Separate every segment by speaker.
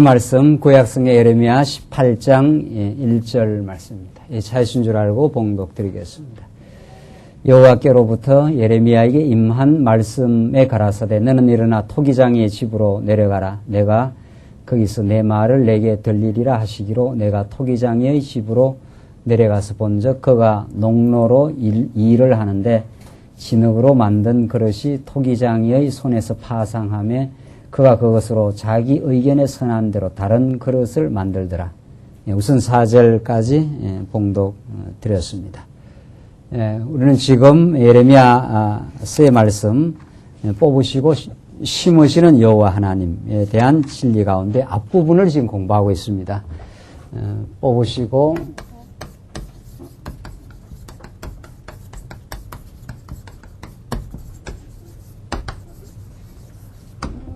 Speaker 1: 말씀 구약성의 예레미야 18장 1절 말씀입니다. 찾으신 줄 알고 봉독드리겠습니다. 여호와께로부터 예레미야에게 임한 말씀에 가라사대 너는 일어나 토기장의 집으로 내려가라. 내가 거기서 내 말을 내게 들리리라 하시기로 내가 토기장의 집으로 내려가서 본즉 그가 농로로 일을 하는데 진흙으로 만든 그릇이 토기장의 손에서 파상하며 그가 그것으로 자기 의견에 선한 대로 다른 그릇을 만들더라. 우선 4절까지 봉독 드렸습니다. 우리는 지금 예레미야서의 말씀 뽑으시고 심으시는 여호와 하나님에 대한 진리 가운데 앞부분을 지금 공부하고 있습니다. 뽑으시고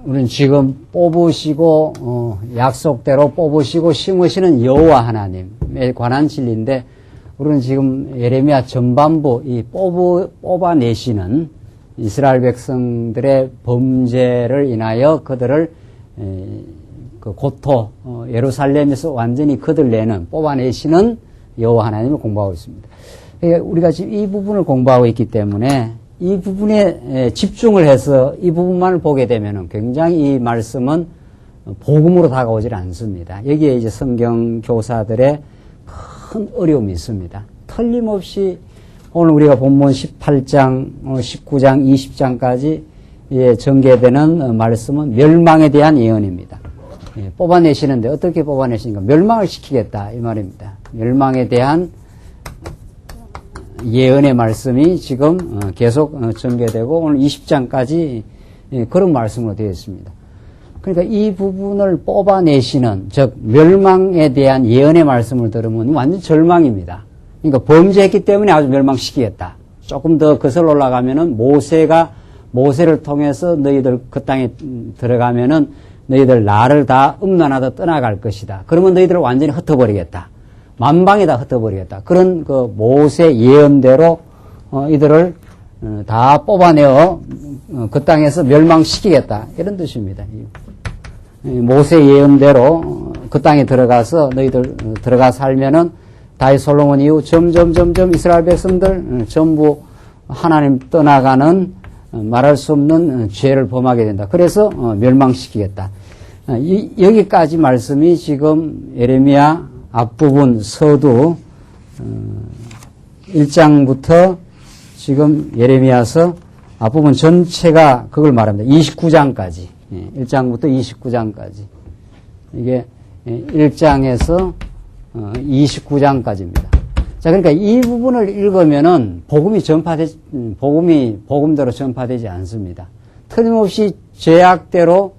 Speaker 1: 우리는 지금 뽑으시고 약속대로 뽑으시고 심으시는 여호와 하나님에 관한 진리인데 우리는 지금 예레미야 전반부 이 뽑아내시는 이스라엘 백성들의 범죄를 인하여 그들을 그 고토 예루살렘에서 완전히 그들 내는 뽑아내시는 여호와 하나님을 공부하고 있습니다. 그러니까 우리가 지금 이 부분을 공부하고 있기 때문에 이 부분에 집중을 해서 이 부분만을 보게 되면 굉장히 이 말씀은 복음으로 다가오질 않습니다. 여기에 이제 성경 교사들의 큰 어려움이 있습니다. 틀림없이 오늘 우리가 본문 18장, 19장, 20장까지 전개되는 말씀은 멸망에 대한 예언입니다. 뽑아내시는데 어떻게 뽑아내시는가? 멸망을 시키겠다 이 말입니다. 멸망에 대한 예언의 말씀이 지금 계속 전개되고 오늘 20장까지 그런 말씀으로 되어 있습니다. 그러니까 이 부분을 뽑아내시는 즉 멸망에 대한 예언의 말씀을 들으면 완전 절망입니다. 그러니까 범죄했기 때문에 아주 멸망시키겠다. 조금 더 거슬러 올라가면은 모세를 통해서 너희들 그 땅에 들어가면은 너희들 나를 다 음란하다 떠나갈 것이다. 그러면 너희들을 완전히 흩어버리겠다. 만방에 다 흩어버리겠다. 그런 그 모세 예언대로 이들을 다 뽑아내어 그 땅에서 멸망시키겠다. 이런 뜻입니다. 모세 예언대로 그 땅에 들어가서 너희들 들어가 살면은 다윗 솔로몬 이후 점점 이스라엘 백성들 전부 하나님 떠나가는 말할 수 없는 죄를 범하게 된다. 그래서 멸망시키겠다. 여기까지 말씀이 지금 예레미야 앞부분 서두 1장부터 지금 예레미야서 앞부분 전체가 그걸 말합니다. 29장까지 1장부터 29장까지 이게 1장에서 29장까지입니다. 자, 그러니까 이 부분을 읽으면은 복음대로 전파되지 않습니다. 틀림없이 죄악대로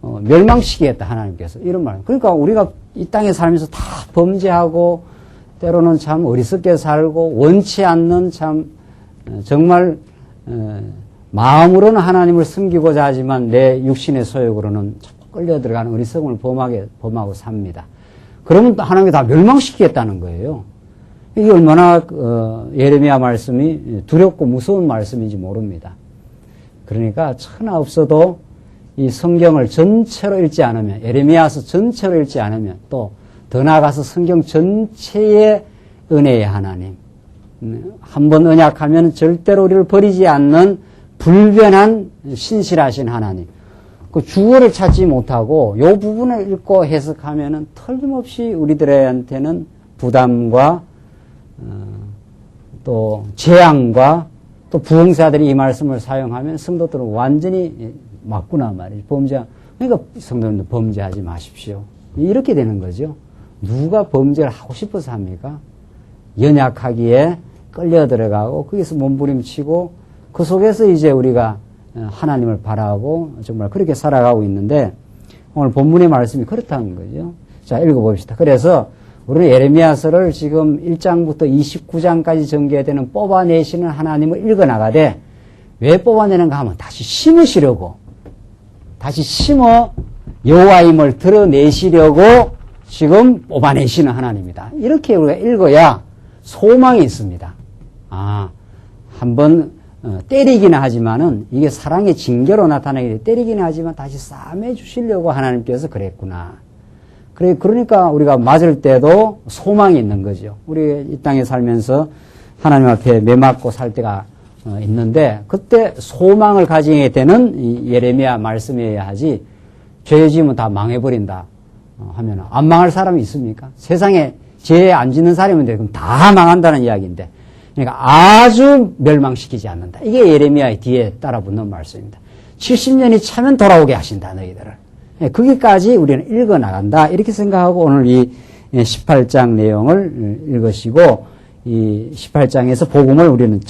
Speaker 1: 멸망시키겠다 하나님께서 이런 말. 그러니까 우리가 이 땅에 살면서 다 범죄하고 때로는 참 어리석게 살고 원치 않는 참 정말 마음으로는 하나님을 섬기고자 하지만 내 육신의 소욕으로는 끌려 들어가는 어리석음을 범하고 삽니다. 그러면 또 하나님이 다 멸망시키겠다는 거예요. 이게 얼마나 예레미야 말씀이 두렵고 무서운 말씀인지 모릅니다. 그러니까 천하 없어도 이 성경을 전체로 읽지 않으면 예레미야서 전체로 읽지 않으면 또 더 나아가서 성경 전체의 은혜의 하나님 한번 언약하면 절대로 우리를 버리지 않는 불변한 신실하신 하나님 그 주어를 찾지 못하고 이 부분을 읽고 해석하면은 틀림없이 우리들한테는 부담과 또 재앙과 또 부흥사들이 이 말씀을 사용하면 성도들은 완전히 맞구나 말이죠. 그러니까 성도님들 범죄하지 마십시오. 이렇게 되는 거죠. 누가 범죄를 하고 싶어서 합니까? 연약하기에 끌려 들어가고 거기서 몸부림치고 그 속에서 이제 우리가 하나님을 바라고 정말 그렇게 살아가고 있는데 오늘 본문의 말씀이 그렇다는 거죠. 자, 읽어봅시다. 그래서 우리는 예레미야서를 지금 1장부터 29장까지 전개되는 뽑아내시는 하나님을 읽어나가되 왜 뽑아내는가 하면 다시 심으시려고 다시 심어 여호와임을 드러내시려고 지금 뽑아내시는 하나님이다. 이렇게 우리가 읽어야 소망이 있습니다. 한번 때리기는 하지만은 이게 사랑의 징계로 나타나게 돼. 때리기는 하지만 다시 싸매 주시려고 하나님께서 그랬구나. 그러니까 우리가 맞을 때도 소망이 있는 거죠. 우리 이 땅에 살면서 하나님 앞에 매맞고 살 때가 있는데 그때 소망을 가지게 되는 이 예레미야 말씀이어야 하지 죄 지으면 다 망해버린다 하면 안 망할 사람이 있습니까? 세상에 죄 안 짓는 사람인데 그럼 다 망한다는 이야기인데 그러니까 아주 멸망시키지 않는다. 이게 예레미야의 뒤에 따라 붙는 말씀입니다. 70년이 차면 돌아오게 하신다 너희들을. 거기까지 우리는 읽어나간다. 이렇게 생각하고 오늘 이 18장 내용을 읽으시고 이 18장에서 복음을 우리는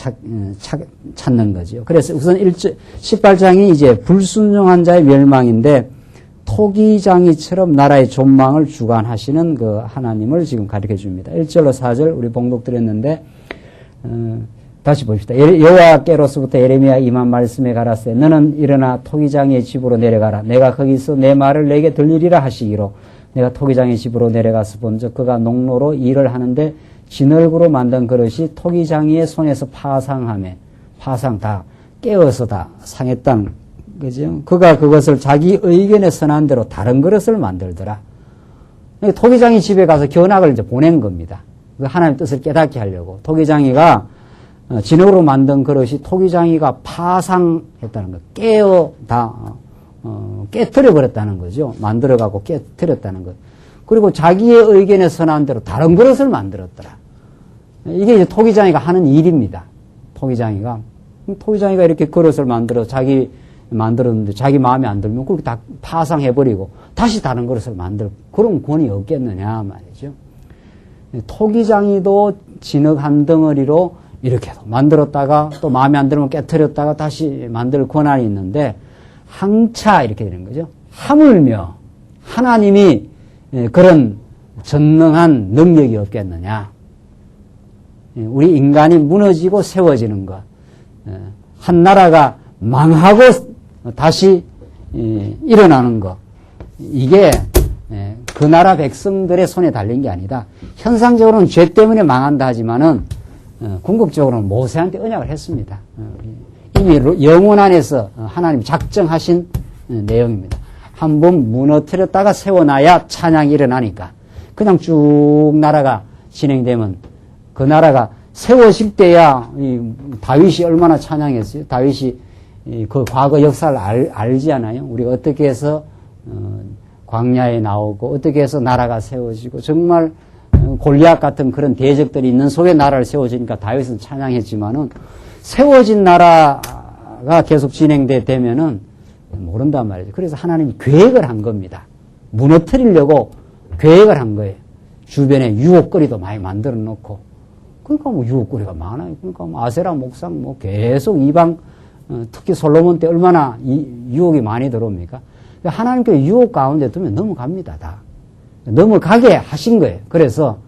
Speaker 1: 찾는 거죠. 그래서 우선 18장이 이제 불순종한 자의 멸망인데 토기장이처럼 나라의 존망을 주관하시는 그 하나님을 지금 가르쳐 줍니다. 1절로 4절 우리 봉독드렸는데 다시 봅시다. 여호와께로서부터 예레미야 임한 말씀에 가라사대 너는 일어나 토기장의 집으로 내려가라. 내가 거기서 내 말을 내게 들리리라 하시기로 내가 토기장의 집으로 내려가서 본즉 그가 농로로 일을 하는데 진흙으로 만든 그릇이 토기장이의 손에서 파상 다 깨어서 다 상했단 그죠? 그가 그것을 자기 의견에 선한 대로 다른 그릇을 만들더라. 토기장이 집에 가서 견학을 이제 보낸 겁니다. 하나님의 뜻을 깨닫게 하려고. 토기장이가 진흙으로 만든 그릇이 토기장이가 파상했다는 거. 깨트려 버렸다는 거죠. 만들어가고 깨트렸다는 것. 그리고 자기의 의견에 선한 대로 다른 그릇을 만들었더라. 이게 이제 토기장이가 하는 일입니다. 토기장이가 이렇게 그릇을 만들어 만들었는데 자기 마음에 안 들면 그렇게 다 파상해버리고 다시 다른 그릇을 만들 그런 권위 없겠느냐 말이죠. 토기장이도 진흙 한 덩어리로 이렇게 만들었다가 또 마음에 안 들면 깨트렸다가 다시 만들 권한이 있는데 항차 이렇게 되는 거죠. 하물며 하나님이 그런 전능한 능력이 없겠느냐. 우리 인간이 무너지고 세워지는 것. 한 나라가 망하고 다시 일어나는 것. 이게 그 나라 백성들의 손에 달린 게 아니다. 현상적으로는 죄 때문에 망한다 하지만은 궁극적으로는 모세한테 언약을 했습니다. 이미 영원 안에서 하나님 작정하신 내용입니다. 한번 무너뜨렸다가 세워놔야 찬양이 일어나니까 그냥 쭉 나라가 진행되면 그 나라가 세워질 때야 다윗이 얼마나 찬양했어요. 다윗이 그 과거 역사를 알지 않아요? 우리가 어떻게 해서 광야에 나오고 어떻게 해서 나라가 세워지고 정말 골리앗 같은 그런 대적들이 있는 속에 나라를 세워지니까 다윗은 찬양했지만은 세워진 나라가 계속 진행되면은 모른단 말이죠. 그래서 하나님이 계획을 한 겁니다. 무너뜨리려고 계획을 한 거예요. 주변에 유혹거리도 많이 만들어 놓고. 그러니까 뭐 유혹거리가 많아요. 그러니까 뭐 아세라 목상 뭐 계속 이방, 특히 솔로몬 때 얼마나 유혹이 많이 들어옵니까? 하나님께 유혹 가운데 두면 넘어갑니다, 다. 넘어가게 하신 거예요. 그래서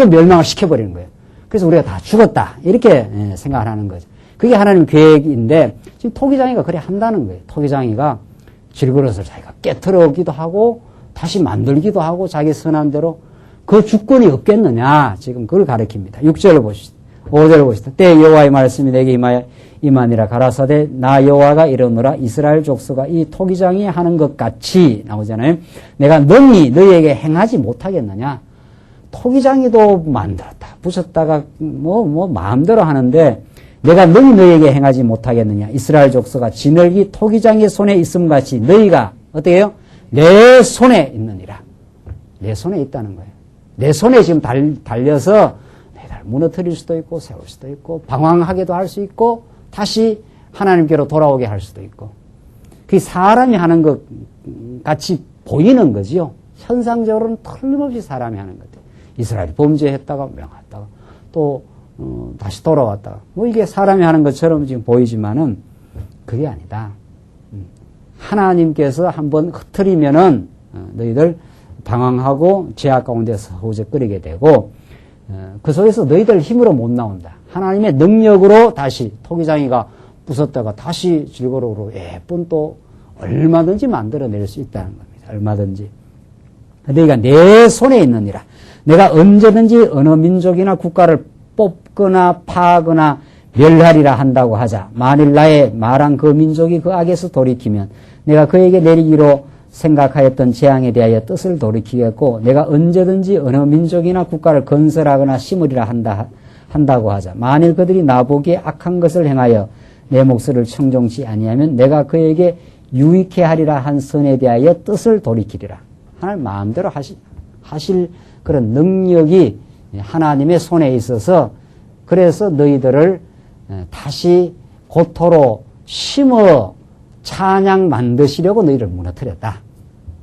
Speaker 1: 멸망을 시켜버리는 거예요. 그래서 우리가 다 죽었다. 이렇게 생각을 하는 거죠. 그게 하나님 계획인데, 지금 토기장이가 그래 한다는 거예요. 토기장이가 질그릇을 자기가 깨트려오기도 하고, 다시 만들기도 하고, 자기 선한 대로 그 주권이 없겠느냐. 지금 그걸 가리킵니다. 6절을 보시죠. 5절을 보시죠. 때 여호와의 말씀이 내게 임하니라 가라사대 나 여호와가 이르노라 이스라엘 족속아 이 토기장이 하는 것 같이 나오잖아요. 내가 능히 너희에게 행하지 못하겠느냐. 토기장이도 만들었다. 부셨다가 마음대로 하는데 내가 능히 너희에게 행하지 못하겠느냐. 이스라엘 족속아 진흙이 토기장의 손에 있음 같이 너희가 어떻게 해요? 내 손에 있느니라. 내 손에 있다는 거예요. 내 손에 지금 달려서 무너뜨릴 수도 있고 세울 수도 있고 방황하게도 할 수 있고 다시 하나님께로 돌아오게 할 수도 있고 그게 사람이 하는 것 같이 보이는 거지요. 현상적으로는 틀림없이 사람이 하는 것 같아요. 이스라엘이 범죄했다가 명했다가 또 다시 돌아왔다가 뭐 이게 사람이 하는 것처럼 지금 보이지만은 그게 아니다. 하나님께서 한번 흐트리면은 너희들 방황하고 죄악 가운데서 허우적거리게 되고 그 속에서 너희들 힘으로 못 나온다. 하나님의 능력으로 다시 토기장이가 부쉈다가 다시 질거로로 예쁜 또 얼마든지 만들어낼 수 있다는 겁니다. 얼마든지. 너희가 내 손에 있느니라. 내가 언제든지 어느 민족이나 국가를 뽑거나 파거나 멸하리라 한다고 하자. 만일 나의 말한 그 민족이 그 악에서 돌이키면 내가 그에게 내리기로 생각하였던 재앙에 대하여 뜻을 돌이키겠고 내가 언제든지 어느 민족이나 국가를 건설하거나 심으리라 한다고 하자. 만일 그들이 나보기에 악한 것을 행하여 내 목소리를 청종치 아니하면 내가 그에게 유익해 하리라 한 선에 대하여 뜻을 돌이키리라. 하나님 마음대로 하실 그런 능력이 하나님의 손에 있어서 그래서 너희들을 다시 고토로 심어 찬양 만드시려고 너희를 무너뜨렸다.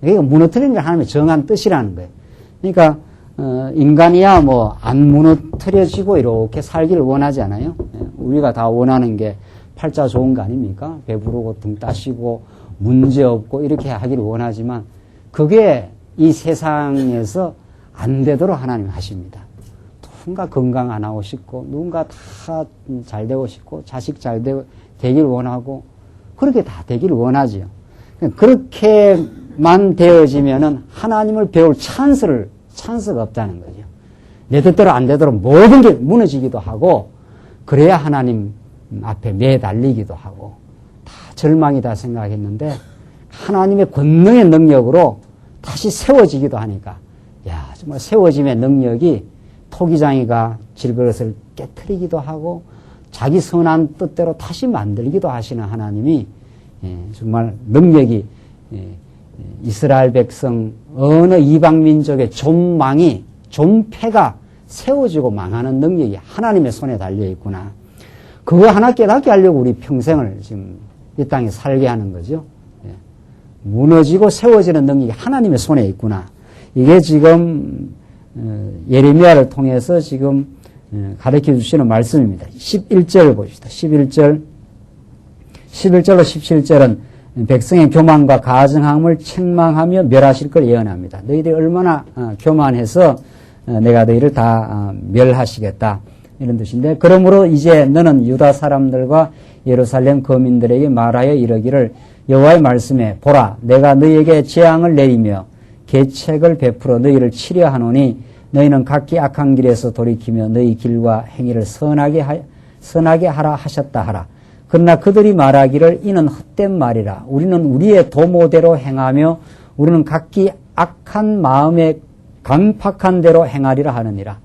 Speaker 1: 그러니까 무너뜨리는 게 하나님의 정한 뜻이라는 거예요. 그러니까 인간이야 뭐 안 무너뜨려지고 이렇게 살기를 원하지 않아요. 우리가 다 원하는 게 팔자 좋은 거 아닙니까? 배부르고 등 따시고 문제 없고 이렇게 하기를 원하지만 그게 이 세상에서 안 되도록 하나님 하십니다. 누군가 건강 안 하고 싶고 누군가 다 잘 되고 싶고 자식 잘 되길 원하고 그렇게 다 되기를 원하지요. 그렇게만 되어지면은 하나님을 배울 찬스가 없다는 거죠. 내 뜻대로 안 되도록 모든 게 무너지기도 하고 그래야 하나님 앞에 매달리기도 하고 다 절망이다 생각했는데 하나님의 권능의 능력으로 다시 세워지기도 하니까 야 정말 세워짐의 능력이 토기장이가 질그릇을 깨트리기도 하고 자기 선한 뜻대로 다시 만들기도 하시는 하나님이 정말 능력이 이스라엘 백성 어느 이방 민족의 존패가 세워지고 망하는 능력이 하나님의 손에 달려 있구나. 그거 하나 깨닫게 하려고 우리 평생을 지금 이 땅에 살게 하는 거죠. 무너지고 세워지는 능력이 하나님의 손에 있구나. 이게 지금 예레미야를 통해서 지금 가르쳐 주시는 말씀입니다. 11절 보십시다. 11절로 17절은 백성의 교만과 가증함을 책망하며 멸하실 걸 예언합니다. 너희들이 얼마나 교만해서 내가 너희를 다 멸하시겠다. 이런 뜻인데 그러므로 이제 너는 유다 사람들과 예루살렘 거민들에게 말하여 이르기를 여호와의 말씀에 보라 내가 너희에게 재앙을 내리며 계책을 베풀어 너희를 치려 하노니 너희는 각기 악한 길에서 돌이키며 너희 길과 행위를 선하게 하라 하셨다 하라. 그러나 그들이 말하기를 이는 헛된 말이라. 우리는 우리의 도모대로 행하며 우리는 각기 악한 마음에 강팍한 대로 행하리라 하느니라.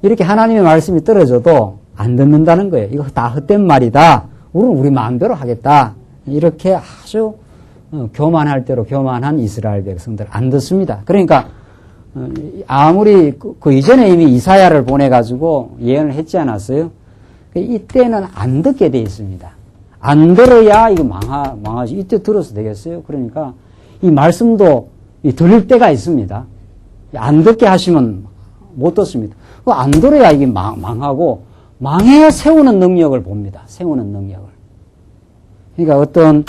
Speaker 1: 이렇게 하나님의 말씀이 떨어져도 안 듣는다는 거예요. 이거 다 헛된 말이다. 우리는 우리 마음대로 하겠다. 이렇게 아주 교만할 대로 교만한 이스라엘 백성들 안 듣습니다. 그러니까 아무리 그 이전에 이미 이사야를 보내가지고 예언을 했지 않았어요? 이때는 안 듣게 돼 있습니다. 안 들어야 이거 망하지. 이때 들어서 되겠어요? 그러니까 이 말씀도 들릴 때가 있습니다. 안 듣게 하시면 못 듣습니다. 안 들어야 이게 망하고 망해야 세우는 능력을 봅니다. 세우는 능력을. 그러니까 어떤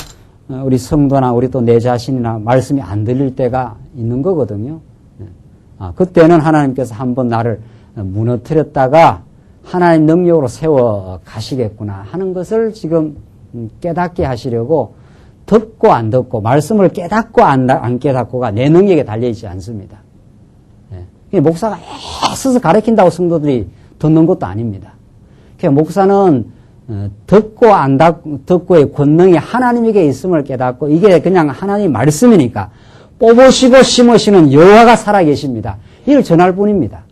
Speaker 1: 우리 성도나 우리 또 내 자신이나 말씀이 안 들릴 때가 있는 거거든요. 그때는 하나님께서 한번 나를 무너뜨렸다가 하나님 능력으로 세워 가시겠구나 하는 것을 지금 깨닫게 하시려고 듣고 안 듣고 말씀을 깨닫고 안 깨닫고가 내 능력에 달려있지 않습니다. 목사가 애써서 가르친다고 성도들이 듣는 것도 아닙니다. 그러니까 목사는 듣고 안 듣고의 권능이 하나님에게 있음을 깨닫고 이게 그냥 하나님의 말씀이니까 뽑으시고 심으시는 여호와가 살아계십니다. 이를 전할 뿐입니다.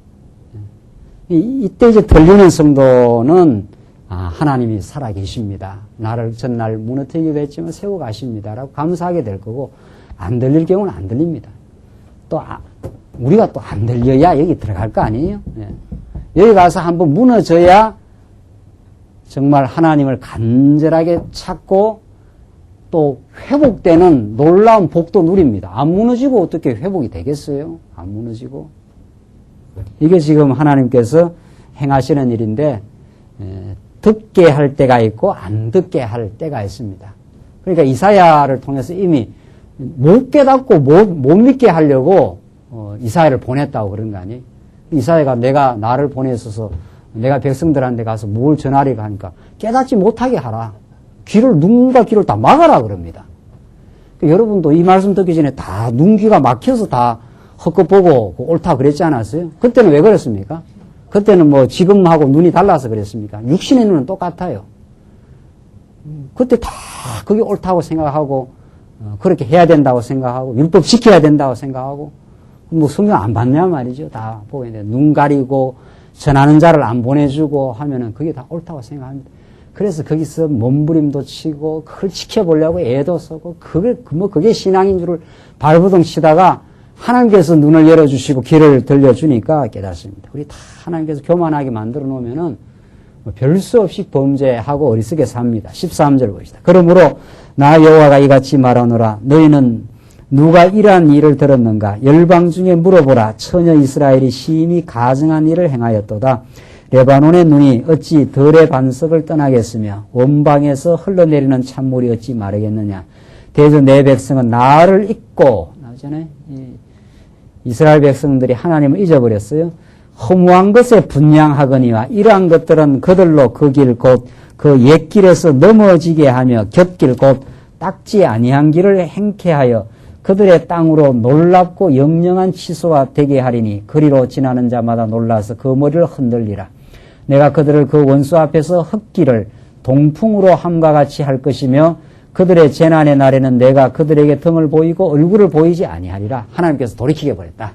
Speaker 1: 이때 이제 들리는 성도는 하나님이 살아계십니다. 나를 전날 무너뜨리기도 했지만 세워 가십니다라고 감사하게 될 거고 안 들릴 경우는 안 들립니다. 또 우리가 또 안 들려야 여기 들어갈 거 아니에요? 여기 가서 한번 무너져야 정말 하나님을 간절하게 찾고 또 회복되는 놀라운 복도 누립니다. 안 무너지고 어떻게 회복이 되겠어요? 안 무너지고. 이게 지금 하나님께서 행하시는 일인데 듣게 할 때가 있고 안 듣게 할 때가 있습니다. 그러니까 이사야를 통해서 이미 못 깨닫고 못 믿게 하려고 이사야를 보냈다고 그런 거 아니에요? 이사야가 내가 나를 보내셔서 내가 백성들한테 가서 뭘 전하리가 하니까 깨닫지 못하게 하라. 눈과 귀를 다 막아라 그럽니다. 그러니까 여러분도 이 말씀 듣기 전에 다 눈, 귀가 막혀서 다 헛것 보고 옳다 그랬지 않았어요? 그때는 왜 그랬습니까? 그때는 뭐 지금하고 눈이 달라서 그랬습니까? 육신의 눈은 똑같아요. 그때 다 그게 옳다고 생각하고 그렇게 해야 된다고 생각하고 율법 지켜야 된다고 생각하고 뭐 성경 안 받냐 말이죠. 다 보게 돼. 눈 가리고 전하는 자를 안 보내주고 하면은 그게 다 옳다고 생각합니다. 그래서 거기서 몸부림도 치고 그걸 지켜보려고 애도 쓰고 그게 신앙인 줄을 발버둥 치다가 하나님께서 눈을 열어주시고 귀를 들려주니까 깨닫습니다. 우리 다 하나님께서 교만하게 만들어 놓으면은 별 수 없이 범죄하고 어리석게 삽니다. 13절 보시다. 그러므로 나 여호와가 이같이 말하노라. 너희는 누가 이러한 일을 들었는가? 열방 중에 물어보라. 처녀 이스라엘이 심히 가증한 일을 행하였도다. 레바논의 눈이 어찌 덜의 반석을 떠나겠으며 원방에서 흘러내리는 찬물이 어찌 마르겠느냐. 대저 내 백성은 나를 잊고 나오잖아요. 이스라엘 백성들이 하나님을 잊어버렸어요. 허무한 것에 분향하거니와 이러한 것들은 그들로 그 길 곧 그 옛길에서 넘어지게 하며 곁길 곧 닦지 아니한 길을 행케 하여 그들의 땅으로 놀랍고 영영한 취소가 되게 하리니 그리로 지나는 자마다 놀라서 그 머리를 흔들리라. 내가 그들을 그 원수 앞에서 흙길을 동풍으로 함과 같이 할 것이며 그들의 재난의 날에는 내가 그들에게 등을 보이고 얼굴을 보이지 아니하리라. 하나님께서 돌이키게 버렸다.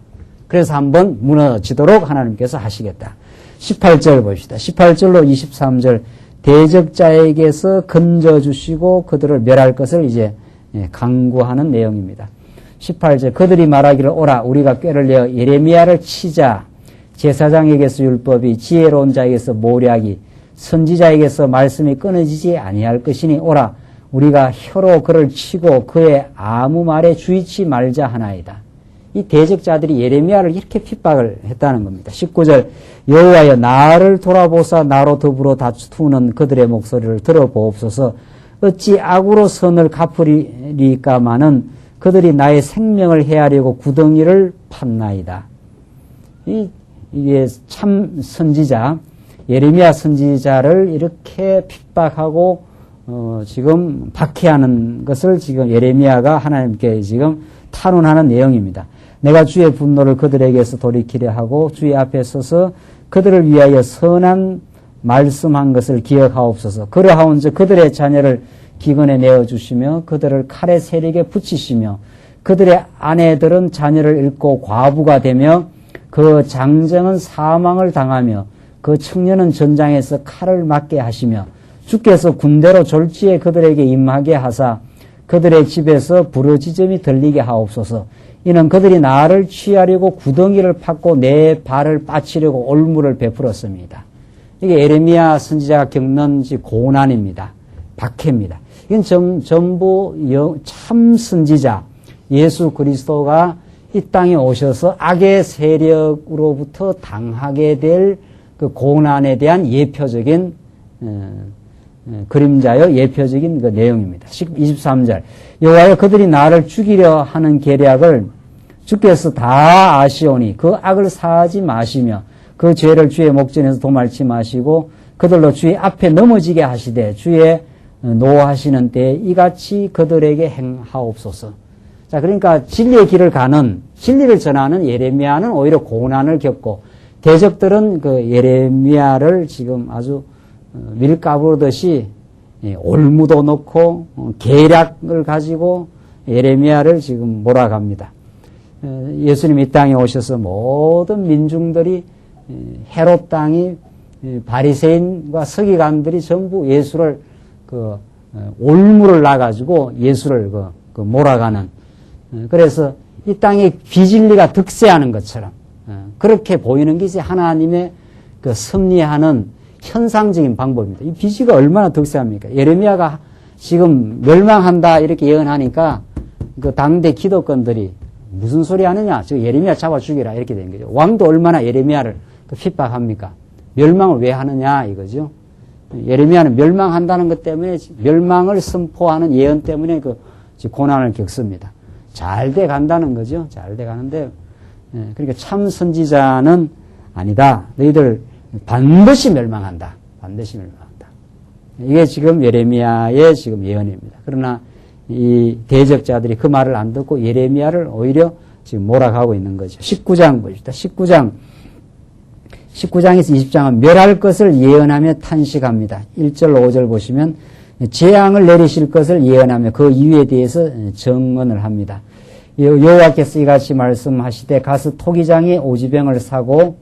Speaker 1: 그래서 한번 무너지도록 하나님께서 하시겠다. 18절 봅시다. 18절로 23절 대적자에게서 건져주시고 그들을 멸할 것을 이제 강구하는 내용입니다. 18절 그들이 말하기를 오라 우리가 꾀를 내어 예레미야를 치자. 제사장에게서 율법이 지혜로운 자에게서 모략이 선지자에게서 말씀이 끊어지지 아니할 것이니 오라 우리가 혀로 그를 치고 그의 아무 말에 주의치 말자 하나이다. 이 대적자들이 예레미야를 이렇게 핍박을 했다는 겁니다. 19절 여호와여 나를 돌아보사 나로 더불어 다투는 그들의 목소리를 들어보옵소서. 어찌 악으로 선을 갚으리까마는 그들이 나의 생명을 해하려고 구덩이를 팠나이다. 이게 참 선지자 예레미야 선지자를 이렇게 핍박하고 지금 박해하는 것을 지금 예레미야가 하나님께 지금 탄원하는 내용입니다. 내가 주의 분노를 그들에게서 돌이키려 하고 주의 앞에 서서 그들을 위하여 선한 말씀한 것을 기억하옵소서. 그러하온즉 그들의 자녀를 기근에 내어주시며 그들을 칼의 세력에 붙이시며 그들의 아내들은 자녀를 잃고 과부가 되며 그 장정은 사망을 당하며 그 청년은 전장에서 칼을 맞게 하시며 주께서 군대로 졸지에 그들에게 임하게 하사 그들의 집에서 부르짖음이 들리게 하옵소서. 이는 그들이 나를 취하려고 구덩이를 팠고 내 발을 빠치려고 올무를 베풀었습니다. 이게 예레미야 선지자가 겪는 고난입니다. 박해입니다. 이건 전부 참 선지자 예수 그리스도가 이 땅에 오셔서 악의 세력으로부터 당하게 될 그 고난에 대한 예표적인 그림자요 예표적인 그 내용입니다. 23절 여호와여 그들이 나를 죽이려 하는 계략을 주께서 다 아시오니 그 악을 사하지 마시며 그 죄를 주의 목전에서 도말치 마시고 그들로 주의 앞에 넘어지게 하시되 주의 노하시는 때에 이같이 그들에게 행하옵소서. 자, 그러니까 진리의 길을 가는 진리를 전하는 예레미야는 오히려 고난을 겪고 대적들은 그 예레미야를 지금 아주 밀가부르듯이 올무도 넣고 계략을 가지고 예레미야를 지금 몰아갑니다. 예수님 이 땅에 오셔서 모든 민중들이 헤롯 땅이 바리새인과 서기관들이 전부 예수를 올무를 놔가지고 예수를 몰아가는 그래서 이 땅에 비진리가 득세하는 것처럼 그렇게 보이는 것이 하나님의 그 섭리하는 현상적인 방법입니다. 이 비지가 얼마나 득세합니까? 예레미야가 지금 멸망한다 이렇게 예언하니까 그 당대 기독권들이 무슨 소리 하느냐? 저 예레미야 잡아 죽이라 이렇게 된 거죠. 왕도 얼마나 예레미야를 핍박합니까? 멸망을 왜 하느냐 이거죠. 예레미야는 멸망한다는 것 때문에 멸망을 선포하는 예언 때문에 그 고난을 겪습니다. 잘 돼 간다는 거죠. 잘 돼 가는데 그러니까 참 선지자는 아니다. 너희들 반드시 멸망한다. 반드시 멸망한다. 이게 지금 예레미야의 지금 예언입니다. 그러나 이 대적자들이 그 말을 안 듣고 예레미야를 오히려 지금 몰아가고 있는 거죠. 19장 보십시다. 19장 19장에서 20장은 멸할 것을 예언하며 탄식합니다. 1절 5절 보시면 재앙을 내리실 것을 예언하며 그 이유에 대해서 증언을 합니다. 여호와께서 이같이 말씀하시되 가서 토기장에 오지병을 사고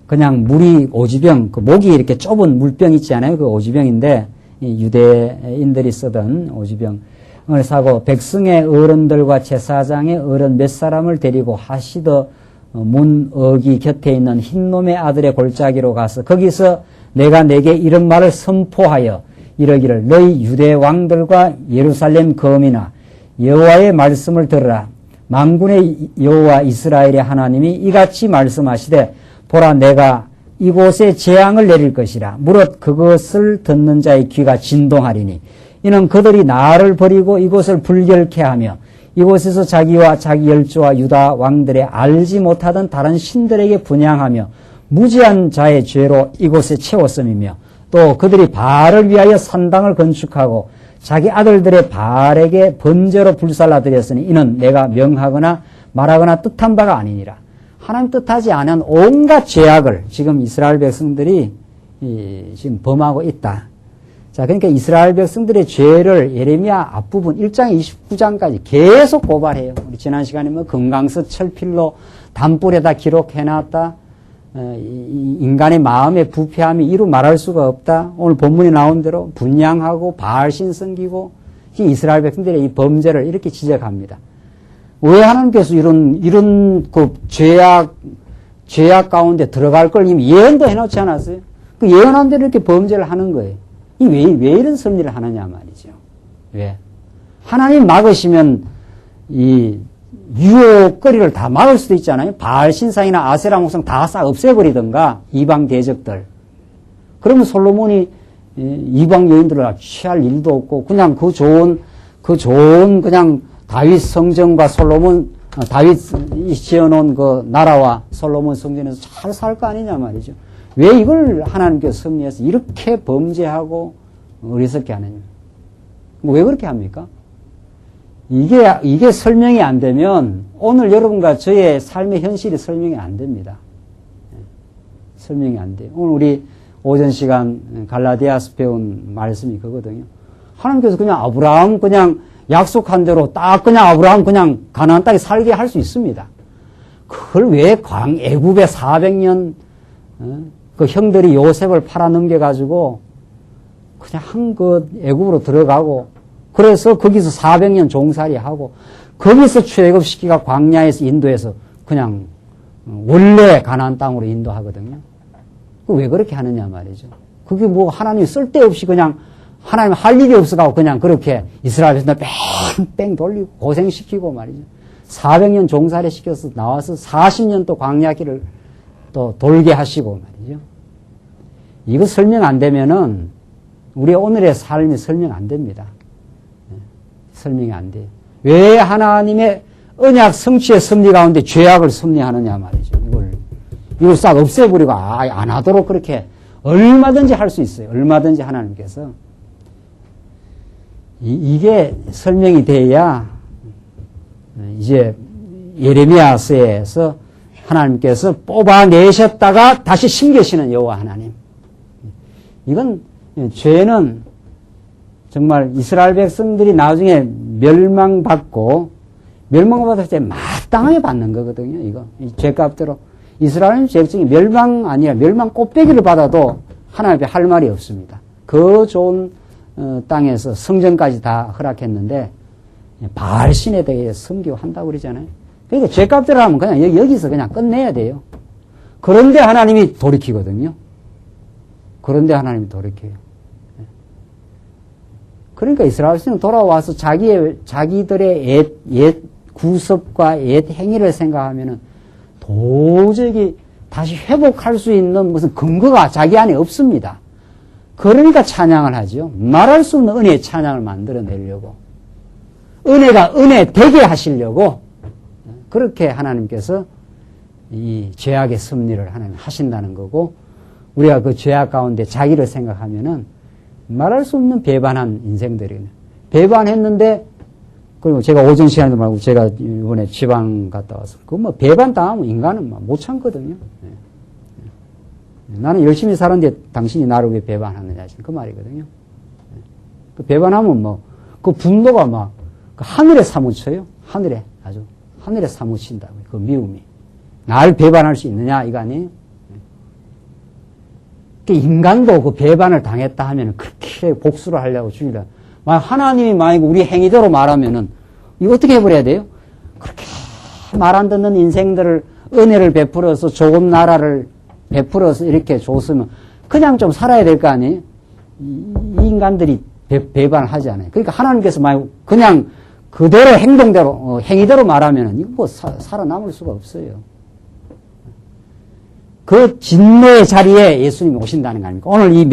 Speaker 1: 그냥 물이 오지병, 그 목이 이렇게 좁은 물병 있지 않아요? 그 오지병인데 유대인들이 쓰던 오지병을 사고 백성의 어른들과 제사장의 어른 몇 사람을 데리고 하시더 문어기 곁에 있는 흰놈의 아들의 골짜기로 가서 거기서 내가 내게 이런 말을 선포하여 이러기를 너희 유대 왕들과 예루살렘 거민아 여호와의 말씀을 들으라. 만군의 여호와 이스라엘의 하나님이 이같이 말씀하시되 보라 내가 이곳에 재앙을 내릴 것이라. 무릇 그것을 듣는 자의 귀가 진동하리니 이는 그들이 나를 버리고 이곳을 불결케 하며 이곳에서 자기와 자기 열조와 유다 왕들의 알지 못하던 다른 신들에게 분향하며 무지한 자의 죄로 이곳에 채웠음이며 또 그들이 바알을 위하여 산당을 건축하고 자기 아들들의 바알에게 번제로 불살라 드렸으니 이는 내가 명하거나 말하거나 뜻한 바가 아니니라. 하나님 뜻하지 않은 온갖 죄악을 지금 이스라엘 백성들이 지금 범하고 있다. 자, 그러니까 이스라엘 백성들의 죄를 예레미야 앞부분 1장 29장까지 계속 고발해요. 우리 지난 시간에 뭐 금강석 철필로 담불에다 기록해놨다. 인간의 마음의 부패함이 이루 말할 수가 없다. 오늘 본문에 나온 대로 분향하고 바알신 섬기고 이스라엘 백성들의 이 범죄를 이렇게 지적합니다. 왜 하나님께서 이런 그 죄악 가운데 들어갈 걸 이미 예언도 해놓지 않았어요? 그 예언한 대로 이렇게 범죄를 하는 거예요. 왜 이런 섭리를 하느냐 말이죠. 왜? 하나님 막으시면 이 유혹거리를 다 막을 수도 있잖아요. 바알 신상이나 아세라 목상 다 싹 없애버리던가 이방 대적들. 그러면 솔로몬이 이방 여인들을 취할 일도 없고 그냥 그 좋은 그냥 다윗 성전과 솔로몬 다윗이 지어놓은 그 나라와 솔로몬 성전에서 잘 살 거 아니냐 말이죠. 왜 이걸 하나님께서 섭리해서 이렇게 범죄하고 어리석게 하느냐? 왜 그렇게 합니까? 이게 설명이 안 되면 오늘 여러분과 저의 삶의 현실이 설명이 안 됩니다. 설명이 안 돼요. 오늘 우리 오전 시간 갈라디아서 배운 말씀이 그거거든요. 하나님께서 그냥 아브라함 그냥 약속한 대로 딱 그냥 아브라함 그냥 가나안 땅에 살게 할 수 있습니다. 그걸 왜 애굽에 400년 그 형들이 요셉을 팔아넘겨 가지고 그냥 애굽으로 들어가고 그래서 거기서 400년 종살이 하고 거기서 출애굽시키가 광야에서 인도해서 그냥 원래 가나안 땅으로 인도하거든요. 왜 그렇게 하느냐 말이죠. 그게 뭐 하나님이 쓸데없이 그냥 하나님 할 일이 없어가고 그냥 그렇게 이스라엘에서 뺑뺑 돌리고 고생시키고 말이죠. 400년 종살이 시켜서 나와서 40년 또 광야길을 또 돌게 하시고 말이죠. 이거 설명 안 되면은 우리 오늘의 삶이 설명 안 됩니다. 설명이 안 돼요. 왜 하나님의 언약 성취의 섭리 가운데 죄악을 섭리하느냐 말이죠. 이걸 싹 없애버리고 안 하도록 그렇게 얼마든지 할 수 있어요. 얼마든지 하나님께서. 이게 설명이 돼야 이제 예레미야서에서 하나님께서 뽑아내셨다가 다시 심겨시는 여호와 하나님. 이건 죄는 정말 이스라엘 백성들이 나중에 멸망받았을 때 마땅하게 받는 거거든요. 이거 이 죄값대로 이스라엘 백성이 멸망 아니라 멸망 꽃배기를 받아도 하나님 앞에 할 말이 없습니다. 그 좋은 땅에서 성전까지 다 허락했는데 바알 신에 대해 섬기고 한다고 그러잖아요. 그러니까 죄값대로 하면 그냥 여기서 그냥 끝내야 돼요. 그런데 하나님이 돌이키거든요. 그런데 하나님이 돌이켜요. 그러니까 이스라엘 백성은 돌아와서 자기들의 옛 구습과 옛 행위를 생각하면은 도저히 다시 회복할 수 있는 무슨 근거가 자기 안에 없습니다. 그러니까 찬양을 하죠. 말할 수 없는 은혜의 찬양을 만들어내려고. 은혜가 은혜 되게 하시려고 그렇게 하나님께서 이 죄악의 섭리를 하나님 하신다는 거고 우리가 그 죄악 가운데 자기를 생각하면은 말할 수 없는 배반한 인생들이네. 배반했는데 그리고 제가 오전 시간에도 말고 제가 이번에 지방 갔다 와서 그 뭐 배반 당하면 인간은 못 참거든요. 나는 열심히 살았는데 당신이 나를 왜 배반하느냐. 그 말이거든요. 그 배반하면 뭐, 그 분노가 막, 그 하늘에 사무쳐요. 하늘에, 아주, 하늘에 사무친다고. 그 미움이. 날 배반할 수 있느냐, 이거 아니에요? 그 인간도 그 배반을 당했다 하면은 그렇게 복수를 하려고 죽이려. 만약 하나님이 만약 우리 행위대로 말하면은, 이거 어떻게 해버려야 돼요? 그렇게 말 안 듣는 인생들을 은혜를 베풀어서 좋은 나라를 베풀어서 이렇게 줬으면 그냥 좀 살아야 될 거 아니에요? 이 인간들이 배반을 하지 않아요. 그러니까 하나님께서 만약 그냥 그대로 행동대로, 행위대로 말하면은 이거 뭐 살아남을 수가 없어요. 그 진노의 자리에 예수님이 오신다는 거 아닙니까? 오늘 이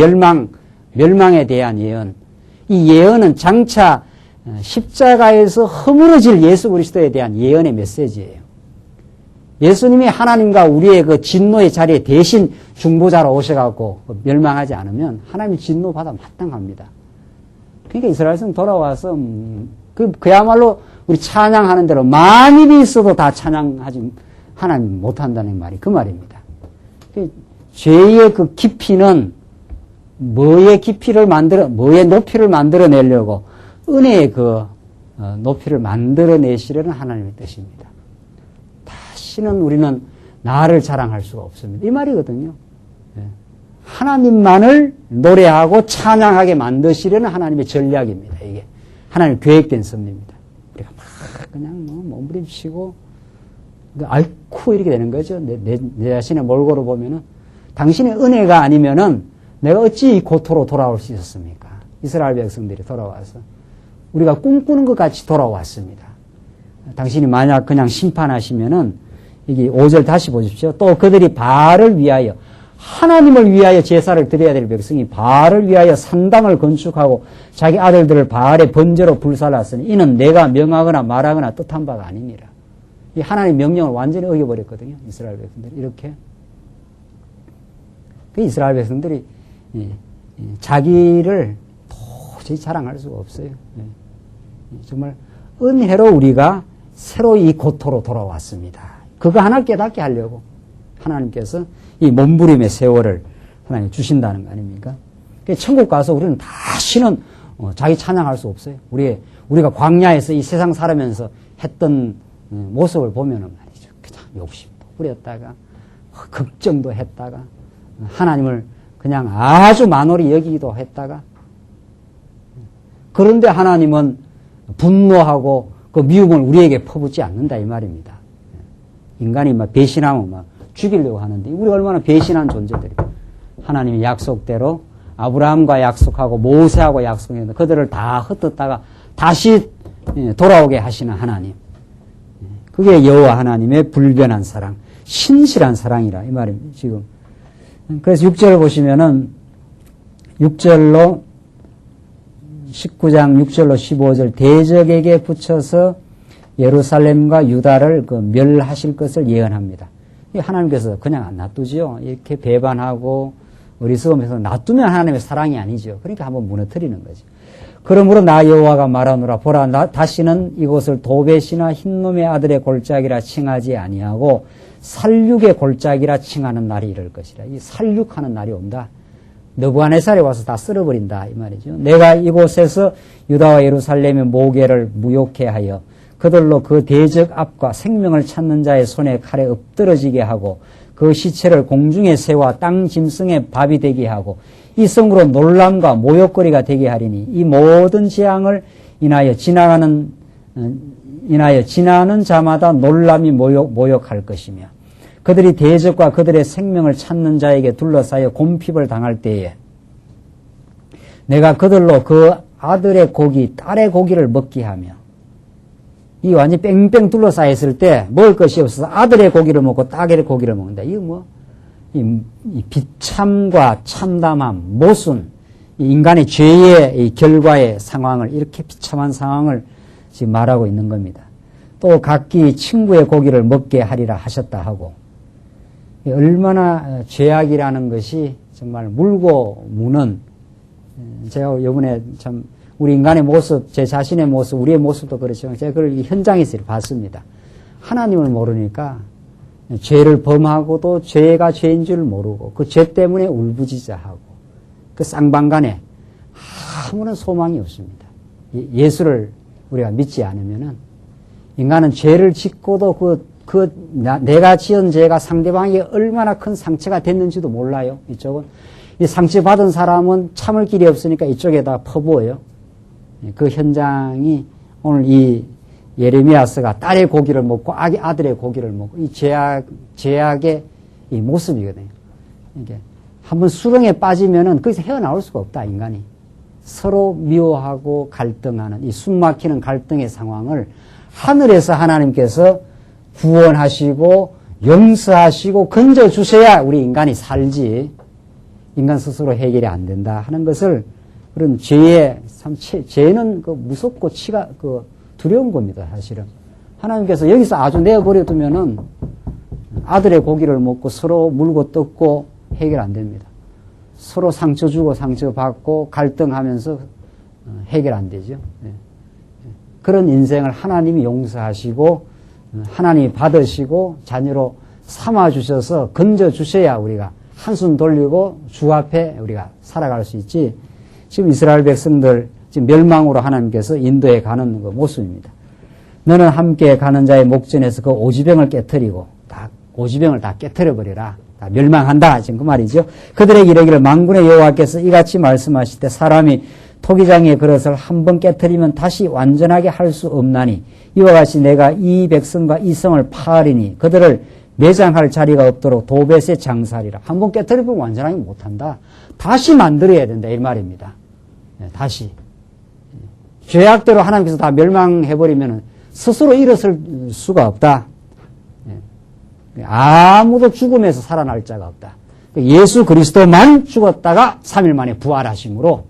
Speaker 1: 멸망에 대한 예언. 이 예언은 장차 십자가에서 허물어질 예수 그리스도에 대한 예언의 메시지예요. 예수님이 하나님과 우리의 그 진노의 자리에 대신 중보자로 오셔갖고 멸망하지 않으면 하나님의 진노받아 마땅합니다. 그러니까 이스라엘 성 돌아와서 그야말로 우리 찬양하는 대로 만입이 있어도 다 찬양하지 하나님 못한다는 말이 그 말입니다. 죄의 그 깊이는 뭐의 높이를 만들어내려고 은혜의 그 높이를 만들어내시려는 하나님의 뜻입니다. 다시는 우리는 나를 자랑할 수가 없습니다. 이 말이거든요. 하나님만을 노래하고 찬양하게 만드시려는 하나님의 전략입니다. 이게 하나님의 계획된 섭리입니다. 우리가 막 그냥 몸부림치고 앓고 이렇게 되는 거죠. 내 자신의 몰골을 보면은 당신의 은혜가 아니면은 내가 어찌 이 고토로 돌아올 수 있었습니까? 이스라엘 백성들이 돌아와서 우리가 꿈꾸는 것 같이 돌아왔습니다. 당신이 만약 그냥 심판하시면은 이게 5절 다시 보십시오. 또 그들이 바알을 위하여 하나님을 위하여 제사를 드려야 될 백성이 바알을 위하여 산당을 건축하고 자기 아들들을 바알의 번제로 불살랐으니 이는 내가 명하거나 말하거나 뜻한 바가 아니니라. 이 하나님의 명령을 완전히 어겨버렸거든요. 이스라엘 백성들이 이렇게. 그 이스라엘 백성들이 자기를 도저히 자랑할 수가 없어요. 정말 은혜로 우리가 새로 이 고토로 돌아왔습니다. 그거 하나 깨닫게 하려고 하나님께서 이 몸부림의 세월을 하나님 주신다는 거 아닙니까? 천국 가서 우리는 다시는 자기 찬양할 수 없어요. 우리가 광야에서 이 세상 살아면서 했던 모습을 보면은 말이죠. 그냥 욕심도 부렸다가 걱정도 했다가 하나님을 그냥 아주 만홀히 여기기도 했다가 그런데 하나님은 분노하고 그 미움을 우리에게 퍼붓지 않는다 이 말입니다. 인간이 막 배신하면 막 죽이려고 하는데 우리가 얼마나 배신한 존재들이에요. 하나님의 약속대로 아브라함과 약속하고 모세하고 약속했는데 그들을 다 흩었다가 다시 돌아오게 하시는 하나님. 그게 여호와 하나님의 불변한 사랑, 신실한 사랑이라 이 말입니다. 지금. 그래서 6절을 보시면은 6절로 19장 6절로 15절 대적에게 붙여서 예루살렘과 유다를 멸하실 것을 예언합니다. 하나님께서 그냥 안 놔두지요. 이렇게 배반하고 어리석으면서 놔두면 하나님의 사랑이 아니죠. 그러니까 한번 무너뜨리는 거죠. 그러므로 나 여호와가 말하노라 보라 나 다시는 이곳을 도벳이나 흰놈의 아들의 골짜기라 칭하지 아니하고 살육의 골짜기라 칭하는 날이 이럴 것이라. 이 살육하는 날이 온다. 느부갓네살이 와서 다 쓸어버린다 이 말이죠. 내가 이곳에서 유다와 예루살렘의 모계를 무욕해 하여 그들로 그 대적 앞과 생명을 찾는 자의 손에 칼에 엎드러지게 하고 그 시체를 공중에 세워 땅 짐승의 밥이 되게 하고 이 성으로 놀람과 모욕거리가 되게 하리니 이 모든 재앙을 인하여 지나는 자마다 놀람이 모욕할 것이며 그들이 대적과 그들의 생명을 찾는 자에게 둘러싸여 곰핍을 당할 때에 내가 그들로 그 아들의 고기, 딸의 고기를 먹게 하며 이 완전히 뺑뺑 둘러싸였을 때 먹을 것이 없어서 아들의 고기를 먹고 딸의 고기를 먹는다. 이거 이 비참과 참담함, 모순, 이 인간의 죄의 이 결과의 상황을 이렇게 비참한 상황을 지금 말하고 있는 겁니다. 또 각기 친구의 고기를 먹게 하리라 하셨다 하고 얼마나 죄악이라는 것이 정말 물고 무는 제가 이번에 참 우리 인간의 모습, 제 자신의 모습, 우리의 모습도 그렇지만 제가 그걸 현장에서 봤습니다. 하나님을 모르니까 죄를 범하고도 죄가 죄인 줄 모르고 그 죄 때문에 울부짖어하고 그 쌍방간에 아무런 소망이 없습니다. 예수를 우리가 믿지 않으면은 인간은 죄를 짓고도 내가 지은 죄가 상대방에게 얼마나 큰 상처가 됐는지도 몰라요. 이쪽은. 이 상처받은 사람은 참을 길이 없으니까 이쪽에다 퍼부어요. 그 현장이 오늘 이 예레미야서가 딸의 고기를 먹고 아들의 고기를 먹고 이 죄악의 이 모습이거든요. 이게 한번 수렁에 빠지면은 거기서 헤어나올 수가 없다, 인간이. 서로 미워하고 갈등하는 이 숨막히는 갈등의 상황을 하늘에서 하나님께서 구원하시고 용서하시고 건져주셔야 우리 인간이 살지, 인간 스스로 해결이 안 된다 하는 것을, 그런 죄의, 죄는 무섭고 두려운 겁니다, 사실은. 하나님께서 여기서 아주 내어버려 두면은 아들의 고기를 먹고 서로 물고 뜯고 해결 안 됩니다. 서로 상처 주고 상처 받고 갈등하면서 해결 안 되죠. 그런 인생을 하나님이 용서하시고 하나님이 받으시고 자녀로 삼아주셔서 건져주셔야 우리가 한숨 돌리고 주 앞에 우리가 살아갈 수 있지. 지금 이스라엘 백성들 지금 멸망으로 하나님께서 인도해 가는 그 모습입니다. 너는 함께 가는 자의 목전에서 그 오지병을 깨뜨리고 오지병을 다 깨뜨려 버리라. 다 멸망한다. 지금 그 말이죠. 그들에게 이르기를 만군의 여호와께서 이같이 말씀하실 때 사람이 토기장의 그릇을 한번 깨뜨리면 다시 완전하게 할 수 없나니 이와 같이 내가 이 백성과 이 성을 파하리니 그들을 매장할 자리가 없도록 도벳에 장사하리라. 한번 깨뜨리면 완전하게 못한다. 다시 만들어야 된다. 이 말입니다. 다시. 죄악대로 하나님께서 다 멸망해버리면 스스로 일어설 수가 없다. 아무도 죽음에서 살아날 자가 없다. 예수 그리스도만 죽었다가 3일 만에 부활하심으로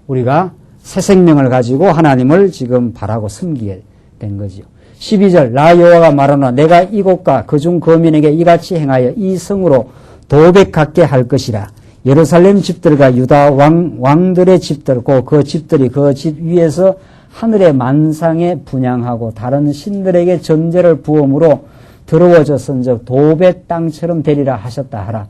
Speaker 1: 우리가 새 생명을 가지고 하나님을 지금 바라고 섬기게 된 거지요. 12절 나 여호와가 말하노라 내가 이곳과 그중 거민에게 이같이 행하여 이 성으로 도백 갖게 할 것이라. 예루살렘 집들과 유다 왕들의 집들 곧 그 집들이 그 집 위에서 하늘의 만상에 분향하고 다른 신들에게 전제를 부음으로 더러워졌은즉 도벳 땅처럼 되리라 하셨다 하라.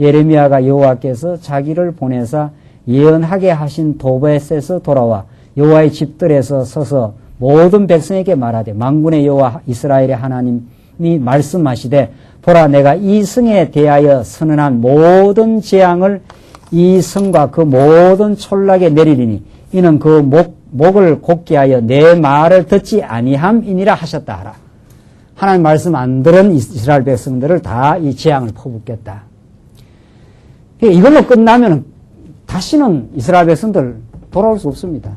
Speaker 1: 예레미야가 여호와께서 자기를 보내사 예언하게 하신 도벳에서 돌아와 여호와의 집들에서 서서 모든 백성에게 말하되 만군의 여호와 이스라엘의 하나님이 말씀하시되 보라 내가 이 성에 대하여 선언한 모든 재앙을 이 성과 그 모든 촌락에 내리리니 이는 그 목을 곧게 하여 내 말을 듣지 아니함이니라 하셨다 하라. 하나님 말씀 안 들은 이스라엘 백성들을 다 이 재앙을 퍼붓겠다. 이걸로 끝나면 다시는 이스라엘 백성들 돌아올 수 없습니다.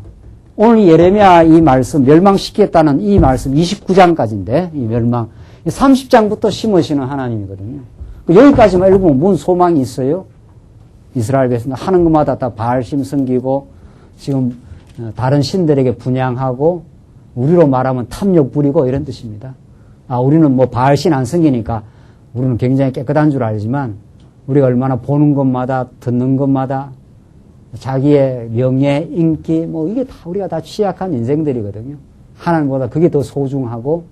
Speaker 1: 오늘 예레미야 이 말씀 멸망시키겠다는 이 말씀 29장까지인데 이 멸망 30장부터 심으시는 하나님이거든요. 여기까지만 읽으면 뭔 소망이 있어요? 이스라엘 백성들 하는 것마다 다 바알심 섬기고 지금 다른 신들에게 분향하고 우리로 말하면 탐욕 부리고 이런 뜻입니다. 우리는 뭐 바알신 안 섬기니까 우리는 굉장히 깨끗한 줄 알지만 우리가 얼마나 보는 것마다 듣는 것마다 자기의 명예, 인기 뭐 이게 다 우리가 다 취약한 인생들이거든요. 하나님보다 그게 더 소중하고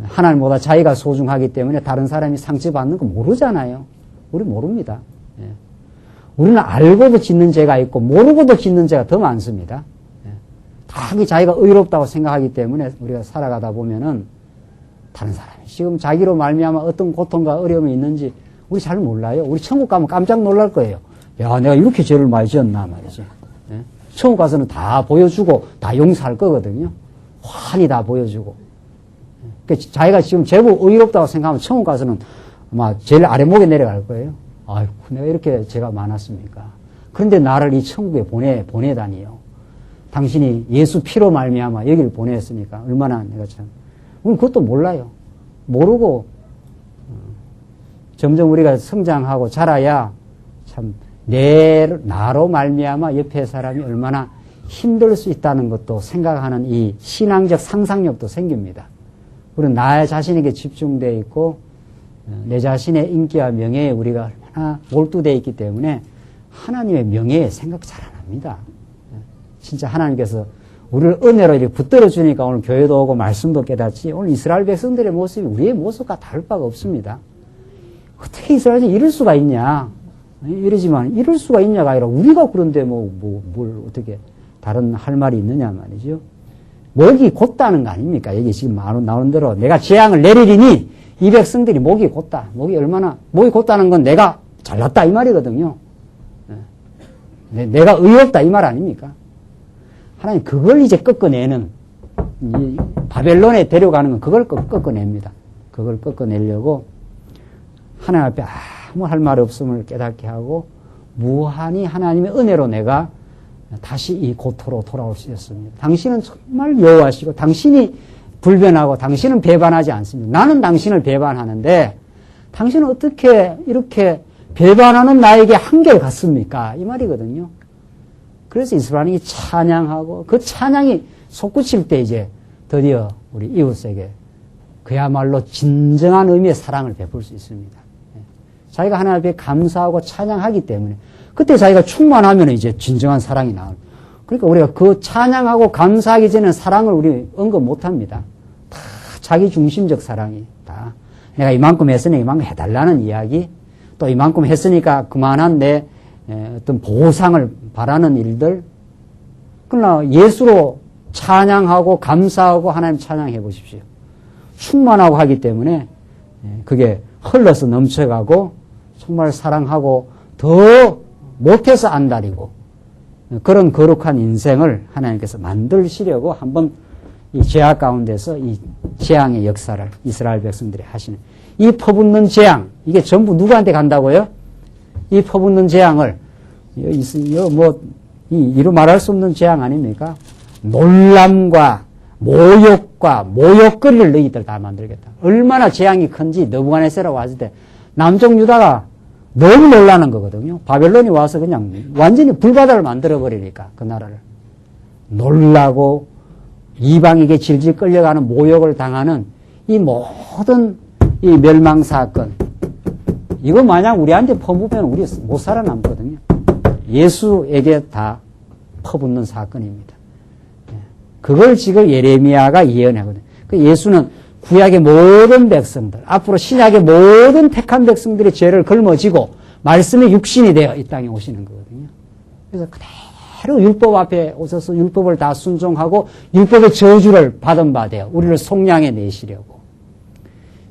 Speaker 1: 하나님보다 자기가 소중하기 때문에 다른 사람이 상처받는 거 모르잖아요. 우리 모릅니다. 우리는 알고도 짓는 죄가 있고 모르고도 짓는 죄가 더 많습니다. 다 자기가 의롭다고 생각하기 때문에 우리가 살아가다 보면은 다른 사람이 지금 자기로 말미암아 어떤 고통과 어려움이 있는지 우리 잘 몰라요. 우리 천국 가면 깜짝 놀랄 거예요. 야, 내가 이렇게 죄를 많이 지었나 말이지. 천국 가서는 다 보여주고 다 용서할 거거든요. 환히 다 보여주고. 그러니까 자기가 지금 제법 의롭다고 생각하면 천국 가서는 아마 제일 아래목에 내려갈 거예요. 아이고, 내가 이렇게 죄가 많았습니까? 그런데 나를 이 천국에 보내다니요. 당신이 예수 피로 말미암아 여기를 보냈으니까 얼마나 내가 참. 우리는 그것도 몰라요. 모르고 점점 우리가 성장하고 자라야 참 나로 말미암아 옆에 사람이 얼마나 힘들 수 있다는 것도 생각하는 이 신앙적 상상력도 생깁니다. 우리는 나 자신에게 집중되어 있고 내 자신의 인기와 명예에 우리가 얼마나 몰두되어 있기 때문에 하나님의 명예에 생각 잘 안 합니다. 진짜 하나님께서 우리를 은혜로 이렇게 붙들어 주니까 오늘 교회도 오고 말씀도 깨닫지, 오늘 이스라엘 백성들의 모습이 우리의 모습과 다를 바가 없습니다. 어떻게 이스라엘이 이럴 수가 있냐? 이러지만 이럴 수가 있냐가 아니라 우리가 그런데 뭘 어떻게 다른 할 말이 있느냐 말이죠. 목이 곧다는 거 아닙니까? 여기 지금 나오는 대로 내가 재앙을 내리리니 이 백성들이 목이 곧다. 목이 곧다는 건 내가 잘났다 이 말이거든요. 내가 의롭다 이 말 아닙니까? 하나님 그걸 이제 꺾어내는, 바벨론에 데려가는 건 그걸 꺾어냅니다. 그걸 꺾어내려고 하나님 앞에 아무 할 말 없음을 깨닫게 하고 무한히 하나님의 은혜로 내가 다시 이 고토로 돌아올 수 있었습니다. 당신은 정말 여호와시고 당신이 불변하고 당신은 배반하지 않습니다. 나는 당신을 배반하는데 당신은 어떻게 이렇게 배반하는 나에게 한결 같습니까? 이 말이거든요. 그래서 이스라엘이 찬양하고 그 찬양이 솟구칠 때 이제 드디어 우리 이웃에게 그야말로 진정한 의미의 사랑을 베풀 수 있습니다. 자기가 하나님 앞에 감사하고 찬양하기 때문에 그때 자기가 충만하면 이제 진정한 사랑이 나옵니다. 그러니까 우리가 그 찬양하고 감사하기 전에는 사랑을 우리 언급 못합니다. 다 자기 중심적 사랑이 다 내가 이만큼 했으니 이만큼 해달라는 이야기, 또 이만큼 했으니까 그만한 내 어떤 보상을 바라는 일들. 그러나 예수로 찬양하고 감사하고 하나님 찬양해 보십시오. 충만하고 하기 때문에 그게 흘러서 넘쳐가고 정말 사랑하고 더 못해서 안달이고 그런 거룩한 인생을 하나님께서 만드시려고 한번 이 죄악 가운데서 이 재앙의 역사를 이스라엘 백성들이 하시는, 이 퍼붓는 재앙, 이게 전부 누구한테 간다고요? 이 퍼붓는 재앙을 이루 말할 수 없는 재앙 아닙니까? 놀람과 모욕과 모욕거리를 너희들 다 만들겠다. 얼마나 재앙이 큰지 느부갓네살이 왔을 때 남쪽 유다가 너무 놀라는 거거든요. 바벨론이 와서 그냥 완전히 불바다를 만들어버리니까 그 나라를. 놀라고 이방에게 질질 끌려가는 모욕을 당하는 이 모든 이 멸망사건, 이거 만약 우리한테 퍼붓으면 우리 못 살아남거든요. 예수에게 다 퍼붓는 사건입니다. 그걸 지금 예레미야가 예언하거든요. 그 예수는 구약의 모든 백성들, 앞으로 신약의 모든 택한 백성들의 죄를 걸머지고 말씀의 육신이 되어 이 땅에 오시는 거거든요. 그래서 그대로 율법 앞에 오셔서 율법을 다 순종하고 율법의 저주를 받은 바 되어 우리를 속량해 내시려고.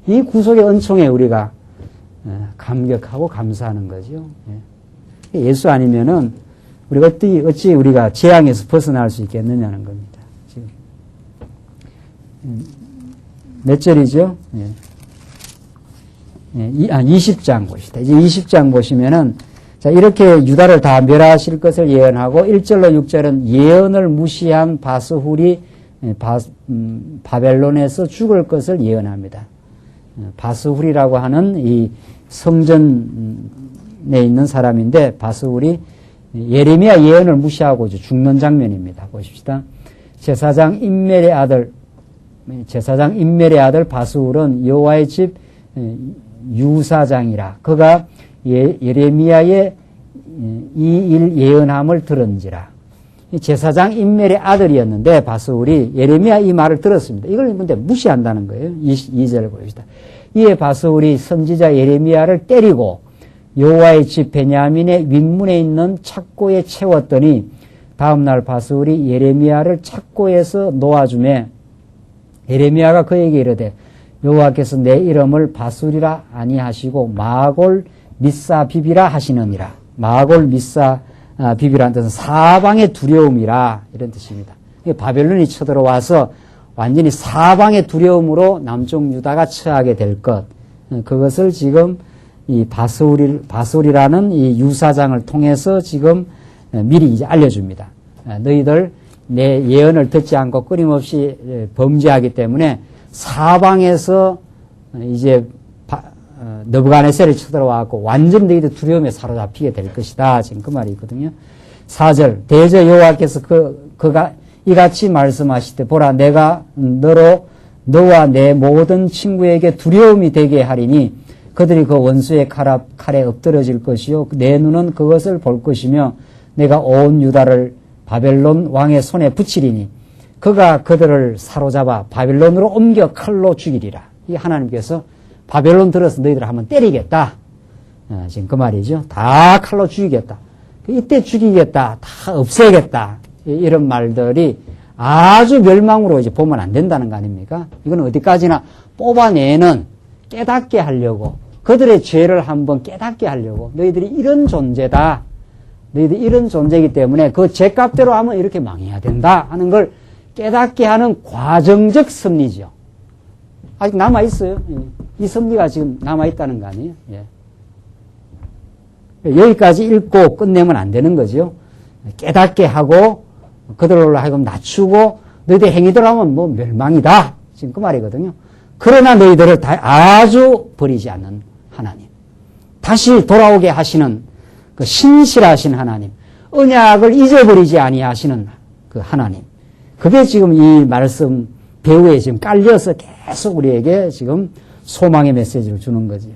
Speaker 1: 이 구속의 은총에 우리가 감격하고 감사하는 거죠. 예수 아니면은 우리가 어찌 우리가 재앙에서 벗어날 수 있겠느냐는 겁니다. 지금 몇 절이죠? 20장 보시다. 이제 20장 보시면은, 자, 이렇게 유다를 다 멸하실 것을 예언하고, 1절로 6절은 예언을 무시한 바스훌이 바벨론에서 죽을 것을 예언합니다. 바스훌이라고 하는 이 성전에 있는 사람인데, 바스훌이 예레미야 예언을 무시하고 죽는 장면입니다. 보십시다. 제사장 임멜의 아들 바스훌은 여호와의 집 유사장이라. 그가 예레미야의 이 일 예언함을 들은지라. 제사장 임멜의 아들이었는데 바스훌이 예레미야 이 말을 들었습니다. 이걸 근데 무시한다는 거예요. 2절을 보십시다. 이에 바스훌이 선지자 예레미야를 때리고 여호와의 집 베냐민의 윗문에 있는 착고에 채웠더니 다음날 바스훌이 예레미야를 착고에서 놓아주매 예레미야가 그에게 이르되 여호와께서 내 이름을 바스훌이라 아니하시고 마골 미사비비라 하시느니라. 마골 미사비비라는 뜻은 사방의 두려움이라, 이런 뜻입니다. 바벨론이 쳐들어와서 완전히 사방의 두려움으로 남쪽 유다가 처하게 될 것, 그것을 지금 이 바스훌이라는 이 유사장을 통해서 지금 미리 이제 알려줍니다. 너희들 내 예언을 듣지 않고 끊임없이 범죄하기 때문에 사방에서 이제 느부갓네살이 쳐들어와서 완전 너희들 두려움에 사로잡히게 될 것이다. 지금 그 말이 있거든요. 4절 대저 여호와께서 그가 이같이 말씀하시되 보라 내가 너와 내 모든 친구에게 두려움이 되게 하리니 그들이 그 원수의 칼에 엎드러질 것이요 내 눈은 그것을 볼 것이며 내가 온 유다를 바벨론 왕의 손에 붙이리니 그가 그들을 사로잡아 바벨론으로 옮겨 칼로 죽이리라. 이 하나님께서 바벨론 들어서 너희들을 한번 때리겠다. 지금 그 말이죠. 다 칼로 죽이겠다. 이때 죽이겠다. 다 없애겠다. 이런 말들이 아주 멸망으로 이제 보면 안 된다는 거 아닙니까? 이건 어디까지나 뽑아내는 깨닫게 하려고, 그들의 죄를 한번 깨닫게 하려고, 너희들이 이런 존재다. 너희들이 이런 존재이기 때문에 그 죄값대로 하면 이렇게 망해야 된다 하는 걸 깨닫게 하는 과정적 섭리죠. 아직 남아있어요. 이 섭리가 지금 남아있다는 거 아니에요? 예. 여기까지 읽고 끝내면 안 되는 거죠. 깨닫게 하고 그들로 하여금 낮추고 너희들 행위대로 하면 뭐 멸망이다. 지금 그 말이거든요. 그러나 너희들을 아주 버리지 않는 하나님. 다시 돌아오게 하시는 그 신실하신 하나님. 언약을 잊어버리지 아니하시는 그 하나님. 그게 지금 이 말씀 배후에 지금 깔려서 계속 우리에게 지금 소망의 메시지를 주는 거죠.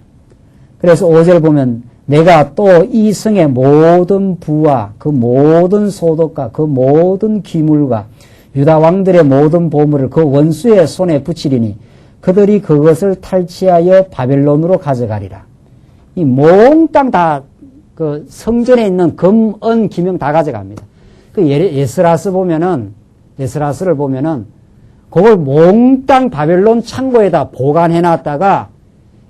Speaker 1: 그래서 5절 보면 내가 또 이 성의 모든 부와 그 모든 소득과 그 모든 기물과 유다 왕들의 모든 보물을 그 원수의 손에 붙이리니 그들이 그것을 탈취하여 바벨론으로 가져가리라. 이 몽땅 다 그 성전에 있는 금, 은, 기명 다 가져갑니다. 그 에스라스를 보면은 그걸 몽땅 바벨론 창고에다 보관해놨다가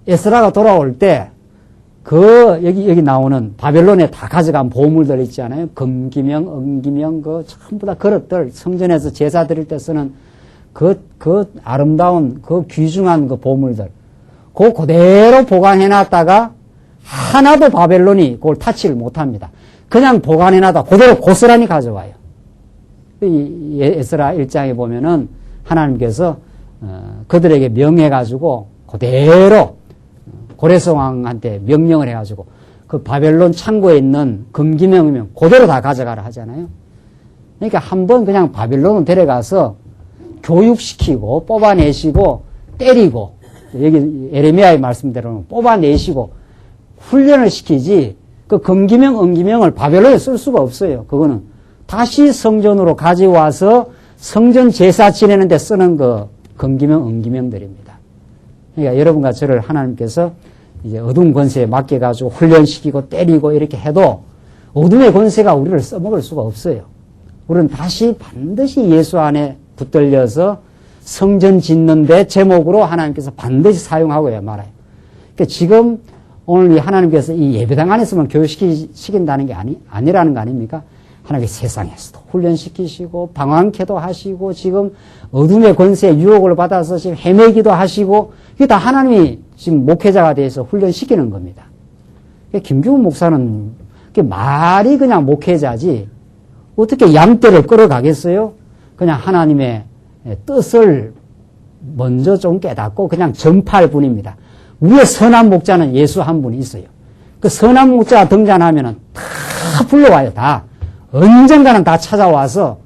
Speaker 1: 에스라가 돌아올 때 여기 나오는 바벨론에 다 가져간 보물들 있잖아요. 금기명, 은기명, 전부 다 그릇들, 성전에서 제사 드릴 때 쓰는 그 아름다운, 귀중한 보물들. 그대로 보관해놨다가 하나도 바벨론이 그걸 타치를 못합니다. 그냥 보관해놔다 그대로 고스란히 가져와요. 이 에스라 1장에 보면은 하나님께서 그들에게 명해가지고 그대로 고레스 왕한테 명령을 해가지고 그 바벨론 창고에 있는 금기명이면 그대로 다 가져가라 하잖아요. 그러니까 한번 그냥 바벨론을 데려가서 교육시키고 뽑아내시고 때리고 여기 에레미야의 말씀대로는 뽑아내시고 훈련을 시키지 그 금기명, 은기명을 바벨론에 쓸 수가 없어요. 그거는 다시 성전으로 가져와서 성전 제사 지내는 데 쓰는 그 금기명, 은기명들입니다. 그러니까 여러분과 저를 하나님께서 이제 어두운 권세에 맡겨가지고 훈련시키고 때리고 이렇게 해도 어둠의 권세가 우리를 써먹을 수가 없어요. 우리는 다시 반드시 예수 안에 붙들려서 성전 짓는데 제목으로 하나님께서 반드시 사용하고야 말아요. 그러니까 지금 오늘 이 하나님께서 이 예배당 안에서만 교육시킨다는 게 아니라는 거 아닙니까? 하나님께서 세상에서도 훈련시키시고 방황케도 하시고 지금 어둠의 권세에 유혹을 받아서 지금 헤매기도 하시고 이게 다 하나님이 지금 목회자가 돼서 훈련시키는 겁니다. 김규훈 목사는 말이 그냥 목회자지 어떻게 양떼를 끌어가겠어요? 그냥 하나님의 뜻을 먼저 좀 깨닫고 그냥 전파할 뿐입니다. 우리의 선한 목자는 예수 한 분이 있어요. 그 선한 목자가 등장하면은 다 불러와요, 다. 언젠가는 다 찾아와서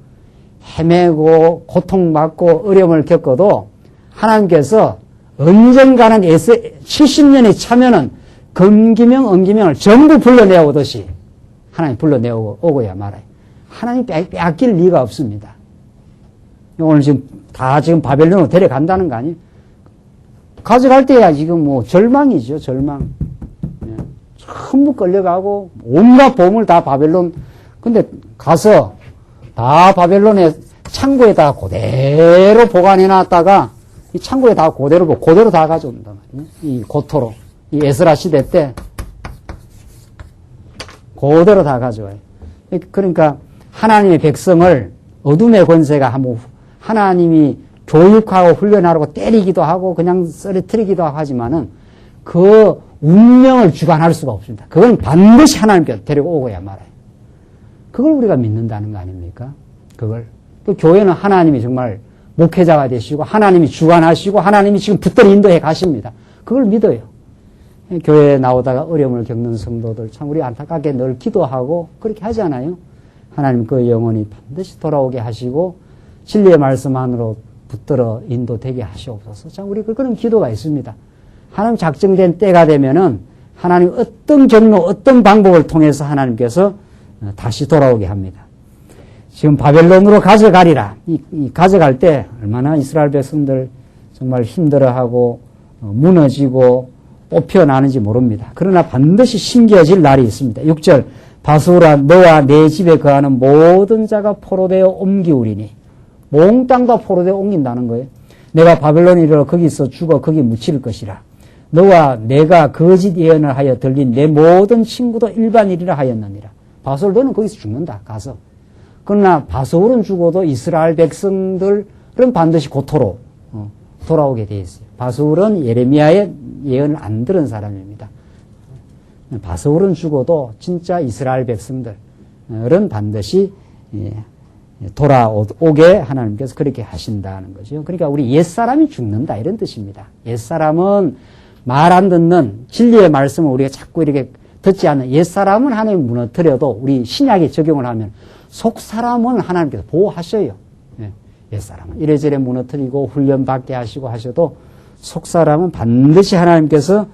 Speaker 1: 헤매고 고통받고 어려움을 겪어도 하나님께서 언젠가는 70년이 차면은 금기명, 은기명을 전부 불러내오듯이 하나님 불러내오고야 말아요. 하나님 빼앗길 리가 없습니다. 오늘 지금 바벨론으로 데려간다는 거 아니에요? 가져갈 때야 지금 뭐 절망이죠, 절망. 전부 끌려가고 온갖 보물 다 바벨론. 근데 가서 다 바벨론의 창고에다가 그대로 보관해놨다가 이 창고에 다 그대로 다 가져온단 말이에요. 이 고토로. 이 에스라 시대 때 그대로 다 가져와요. 그러니까 하나님의 백성을 어둠의 권세가 한번 하나님이 교육하고 훈련하라고 때리기도 하고 그냥 쓰러뜨리기도 하지만은 그 운명을 주관할 수가 없습니다. 그건 반드시 하나님께 데리고 오고야 말아요. 그걸 우리가 믿는다는 거 아닙니까? 그걸. 또 교회는 하나님이 정말 목회자가 되시고 하나님이 주관하시고 하나님이 지금 붙들어 인도해 가십니다. 그걸 믿어요. 교회에 나오다가 어려움을 겪는 성도들 참 우리 안타깝게 늘 기도하고 그렇게 하잖아요. 하나님 그 영혼이 반드시 돌아오게 하시고 진리의 말씀 안으로 붙들어 인도되게 하시옵소서. 참 우리 그런 기도가 있습니다. 하나님 작정된 때가 되면은 하나님 어떤 경로 어떤 방법을 통해서 하나님께서 다시 돌아오게 합니다. 지금 바벨론으로 가져가리라. 가져갈 때 얼마나 이스라엘 백성들 정말 힘들어하고 무너지고 뽑혀나는지 모릅니다. 그러나 반드시 심겨질 날이 있습니다. 6절 바수라 너와 내 집에 거하는 모든 자가 포로되어 옮기우리니 몽땅 다 포로되어 옮긴다는 거예요. 내가 바벨론에 이르러 거기서 죽어 거기 묻힐 것이라. 너와 내가 거짓 예언을 하여 들린 내 모든 친구도 일반일이라 하였느니라. 바솔 너는 거기서 죽는다. 가서. 그러나 바솔은 죽어도 이스라엘 백성들은 반드시 고토로 돌아오게 되어 있어요. 바솔은 예레미야의 예언을 안 들은 사람입니다. 바솔은 죽어도 진짜 이스라엘 백성들은 반드시 돌아오게 하나님께서 그렇게 하신다는 거죠. 그러니까 우리 옛사람이 죽는다 이런 뜻입니다. 옛사람은 말 안 듣는 진리의 말씀을 우리가 자꾸 이렇게 듣지 않는 옛사람은 하나님 무너뜨려도 우리 신약에 적용을 하면 속사람은 하나님께서 보호하셔요. 옛사람은 이래저래 무너뜨리고 훈련받게 하시고 하셔도 속사람은 반드시 하나님께서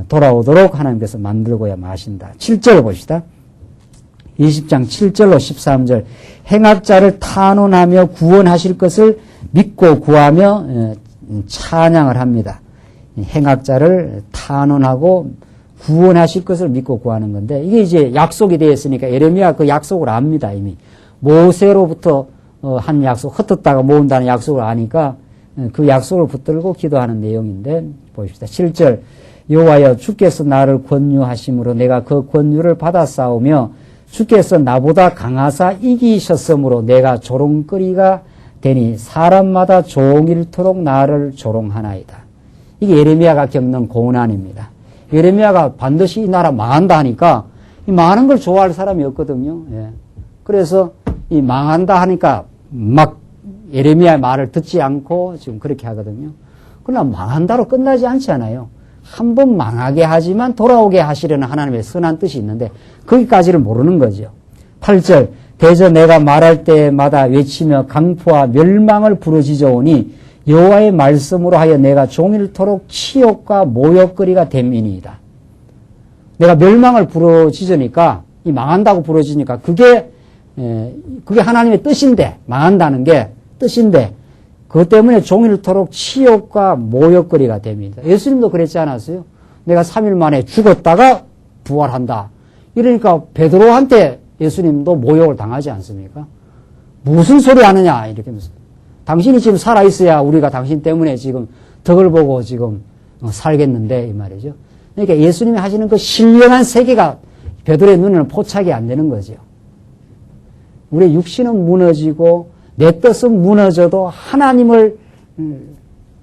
Speaker 1: 돌아오도록 하나님께서 만들고야 마신다. 7절 봅시다. 20장 7절로 13절 행악자를 탄원하며 구원하실 것을 믿고 구하며 찬양을 합니다. 행악자를 탄원하고 구원하실 것을 믿고 구하는 건데 이게 이제 약속이 되어 있으니까 예레미야 그 약속을 압니다. 이미 모세로부터 한 약속 흩었다가 모은다는 약속을 아니까 그 약속을 붙들고 기도하는 내용인데 보십시다. 7절 여호와여 주께서 나를 권유하심으로 내가 그 권유를 받아 싸우며 주께서 나보다 강하사 이기셨으므로 내가 조롱거리가 되니 사람마다 종일토록 나를 조롱하나이다. 이게 예레미야가 겪는 고난입니다. 예레미야가 반드시 이 나라 망한다 하니까 이 망하는 걸 좋아할 사람이 없거든요. 예. 그래서 이 망한다 하니까 막 예레미야의 말을 듣지 않고 지금 그렇게 하거든요. 그러나 망한다로 끝나지 않지 않아요. 한 번 망하게 하지만 돌아오게 하시려는 하나님의 선한 뜻이 있는데 거기까지를 모르는 거죠. 8절 대저 내가 말할 때마다 외치며 강포와 멸망을 부르짖어오니 여호와의 말씀으로 하여 내가 종일토록 치욕과 모욕거리가 됨이니이다. 내가 멸망을 부르짖으니까 이 망한다고 부르짖으니까 그게 하나님의 뜻인데 망한다는 게 뜻인데 그것 때문에 종일토록 치욕과 모욕거리가 됩니다. 예수님도 그랬지 않았어요? 내가 3일 만에 죽었다가 부활한다. 이러니까 베드로한테 예수님도 모욕을 당하지 않습니까? 무슨 소리 하느냐 이렇게 하면서 당신이 지금 살아있어야 우리가 당신 때문에 지금 덕을 보고 지금 살겠는데 이 말이죠. 그러니까 예수님이 하시는 그 신령한 세계가 베드로의 눈에는 포착이 안 되는 거죠. 우리의 육신은 무너지고 내 뜻은 무너져도 하나님을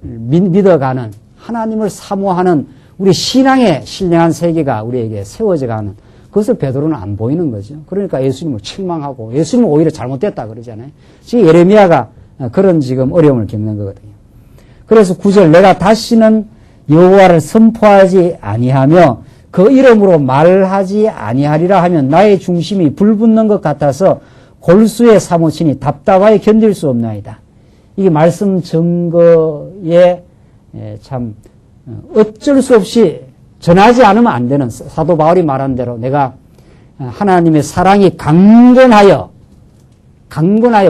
Speaker 1: 믿어가는 하나님을 사모하는 우리 신앙의 신령한 세계가 우리에게 세워져가는 그것을 베드로는 안 보이는 거죠. 그러니까 예수님을 책망하고 예수님은 오히려 잘못됐다 그러잖아요. 지금 예레미야가 그런 지금 어려움을 겪는 거거든요. 그래서 9절 내가 다시는 여호와를 선포하지 아니하며 그 이름으로 말하지 아니하리라 하면 나의 중심이 불붙는 것 같아서 골수에 사무치니 답답하게 견딜 수 없나이다. 이게 말씀 증거에 참 어쩔 수 없이 전하지 않으면 안 되는 사도 바울이 말한 대로 내가 하나님의 사랑이 강건하여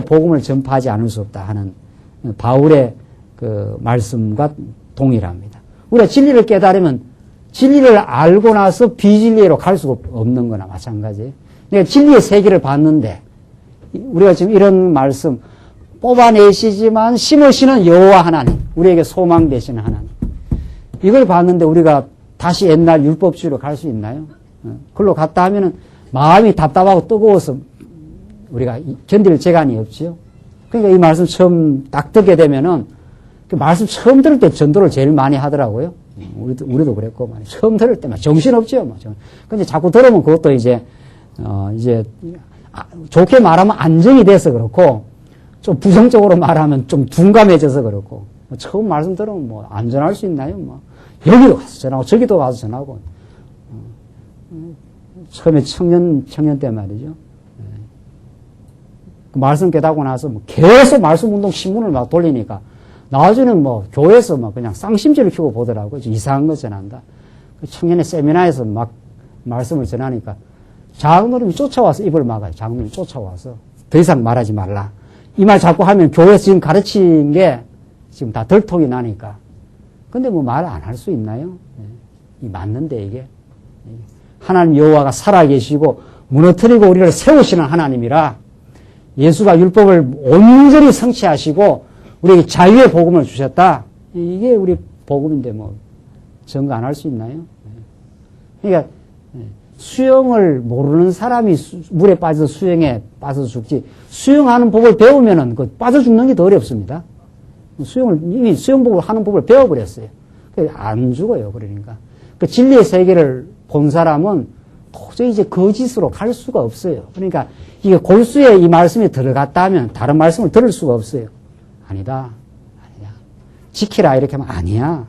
Speaker 1: 복음을 전파하지 않을 수 없다 하는 바울의 그 말씀과 동일합니다. 우리가 진리를 깨달으면 진리를 알고 나서 비진리로 갈 수가 없는 거나 마찬가지예요. 내가 진리의 세계를 봤는데 우리가 지금 이런 말씀 뽑아내시지만 심으시는 여호와 하나님, 우리에게 소망 되시는 하나님. 이걸 봤는데 우리가 다시 옛날 율법주의로 갈 수 있나요? 그걸로 갔다 하면은 마음이 답답하고 뜨거워서 우리가 견딜 재간이 없지요. 그러니까 이 말씀 처음 딱 듣게 되면은 그 말씀 처음 들을 때 전도를 제일 많이 하더라고요. 우리도 그랬고 처음 들을 때만 정신 없죠. 근데 자꾸 들으면 그것도 이제 좋게 말하면 안정이 돼서 그렇고 좀 부정적으로 말하면 좀 둔감해져서 그렇고 처음 말씀 들으면 뭐 안전할 수 있나요? 뭐 여기도 가서 전하고 저기도 가서 전하고 처음에 청년 때 말이죠. 그 말씀 깨닫고 나서 뭐 계속 말씀 운동 신문을 막 돌리니까 나중에는 뭐 교회에서 막 그냥 쌍심지를 켜고 보더라고요. 이상한 거 전한다. 그 청년의 세미나에서 막 말씀을 전하니까 장로님이 쫓아와서 입을 막아요. 장로님이 쫓아와서 더 이상 말하지 말라. 이 말 자꾸 하면 교회에서 지금 가르친 게 지금 다 덜통이 나니까. 근데 뭐 말 안 할 수 있나요? 이 맞는데 이게. 하나님 여호와가 살아계시고 무너뜨리고 우리를 세우시는 하나님이라 예수가 율법을 온전히 성취하시고 우리에게 자유의 복음을 주셨다. 이게 우리 복음인데 뭐 증거 안 할 수 있나요? 그러니까 수영을 모르는 사람이 물에 빠져서 수영에 빠져서 죽지 수영하는 법을 배우면은 그 빠져 죽는 게 더 어렵습니다. 이미 수영복을 하는 법을 배워버렸어요. 안 죽어요. 그러니까. 그 진리의 세계를 본 사람은 도저히 이제 거짓으로 갈 수가 없어요. 그러니까 이게 골수에 이 말씀이 들어갔다 하면 다른 말씀을 들을 수가 없어요. 아니다. 지키라 이렇게 하면 아니야.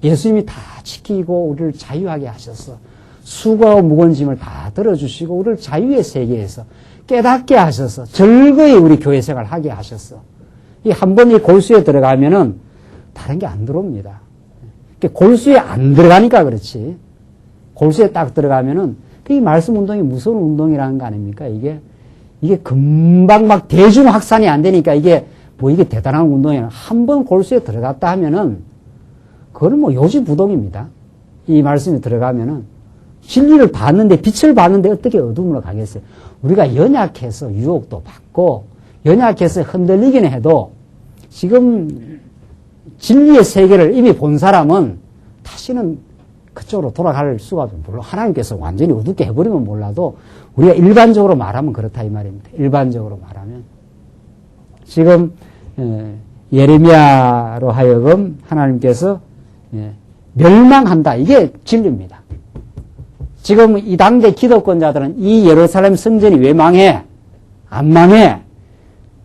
Speaker 1: 예수님이 다 지키고 우리를 자유하게 하셨어. 수고하고 무거운 짐을 다 들어주시고 우리를 자유의 세계에서 깨닫게 하셔서 즐거이 우리 교회 생활을 하게 하셨어. 이 한 번 이 골수에 들어가면은 다른 게 안 들어옵니다. 골수에 안 들어가니까 그렇지. 골수에 딱 들어가면은 이 말씀 운동이 무서운 운동이라는 거 아닙니까? 이게 금방 막 대중 확산이 안 되니까 이게 대단한 운동이야. 한 번 골수에 들어갔다 하면은 그건 뭐 요지부동입니다. 이 말씀이 들어가면은 진리를 봤는데 빛을 봤는데 어떻게 어둠으로 가겠어요? 우리가 연약해서 유혹도 받고 연약해서 흔들리기는 해도 지금 진리의 세계를 이미 본 사람은 다시는 그쪽으로 돌아갈 수가 없어요. 물론 하나님께서 완전히 어둡게 해버리면 몰라도 우리가 일반적으로 말하면 그렇다 이 말입니다. 일반적으로 말하면 지금 예레미야로 하여금 하나님께서 멸망한다. 이게 진리입니다. 지금 이 당대 기독권자들은 이 예루살렘 성전이 왜 망해? 안 망해.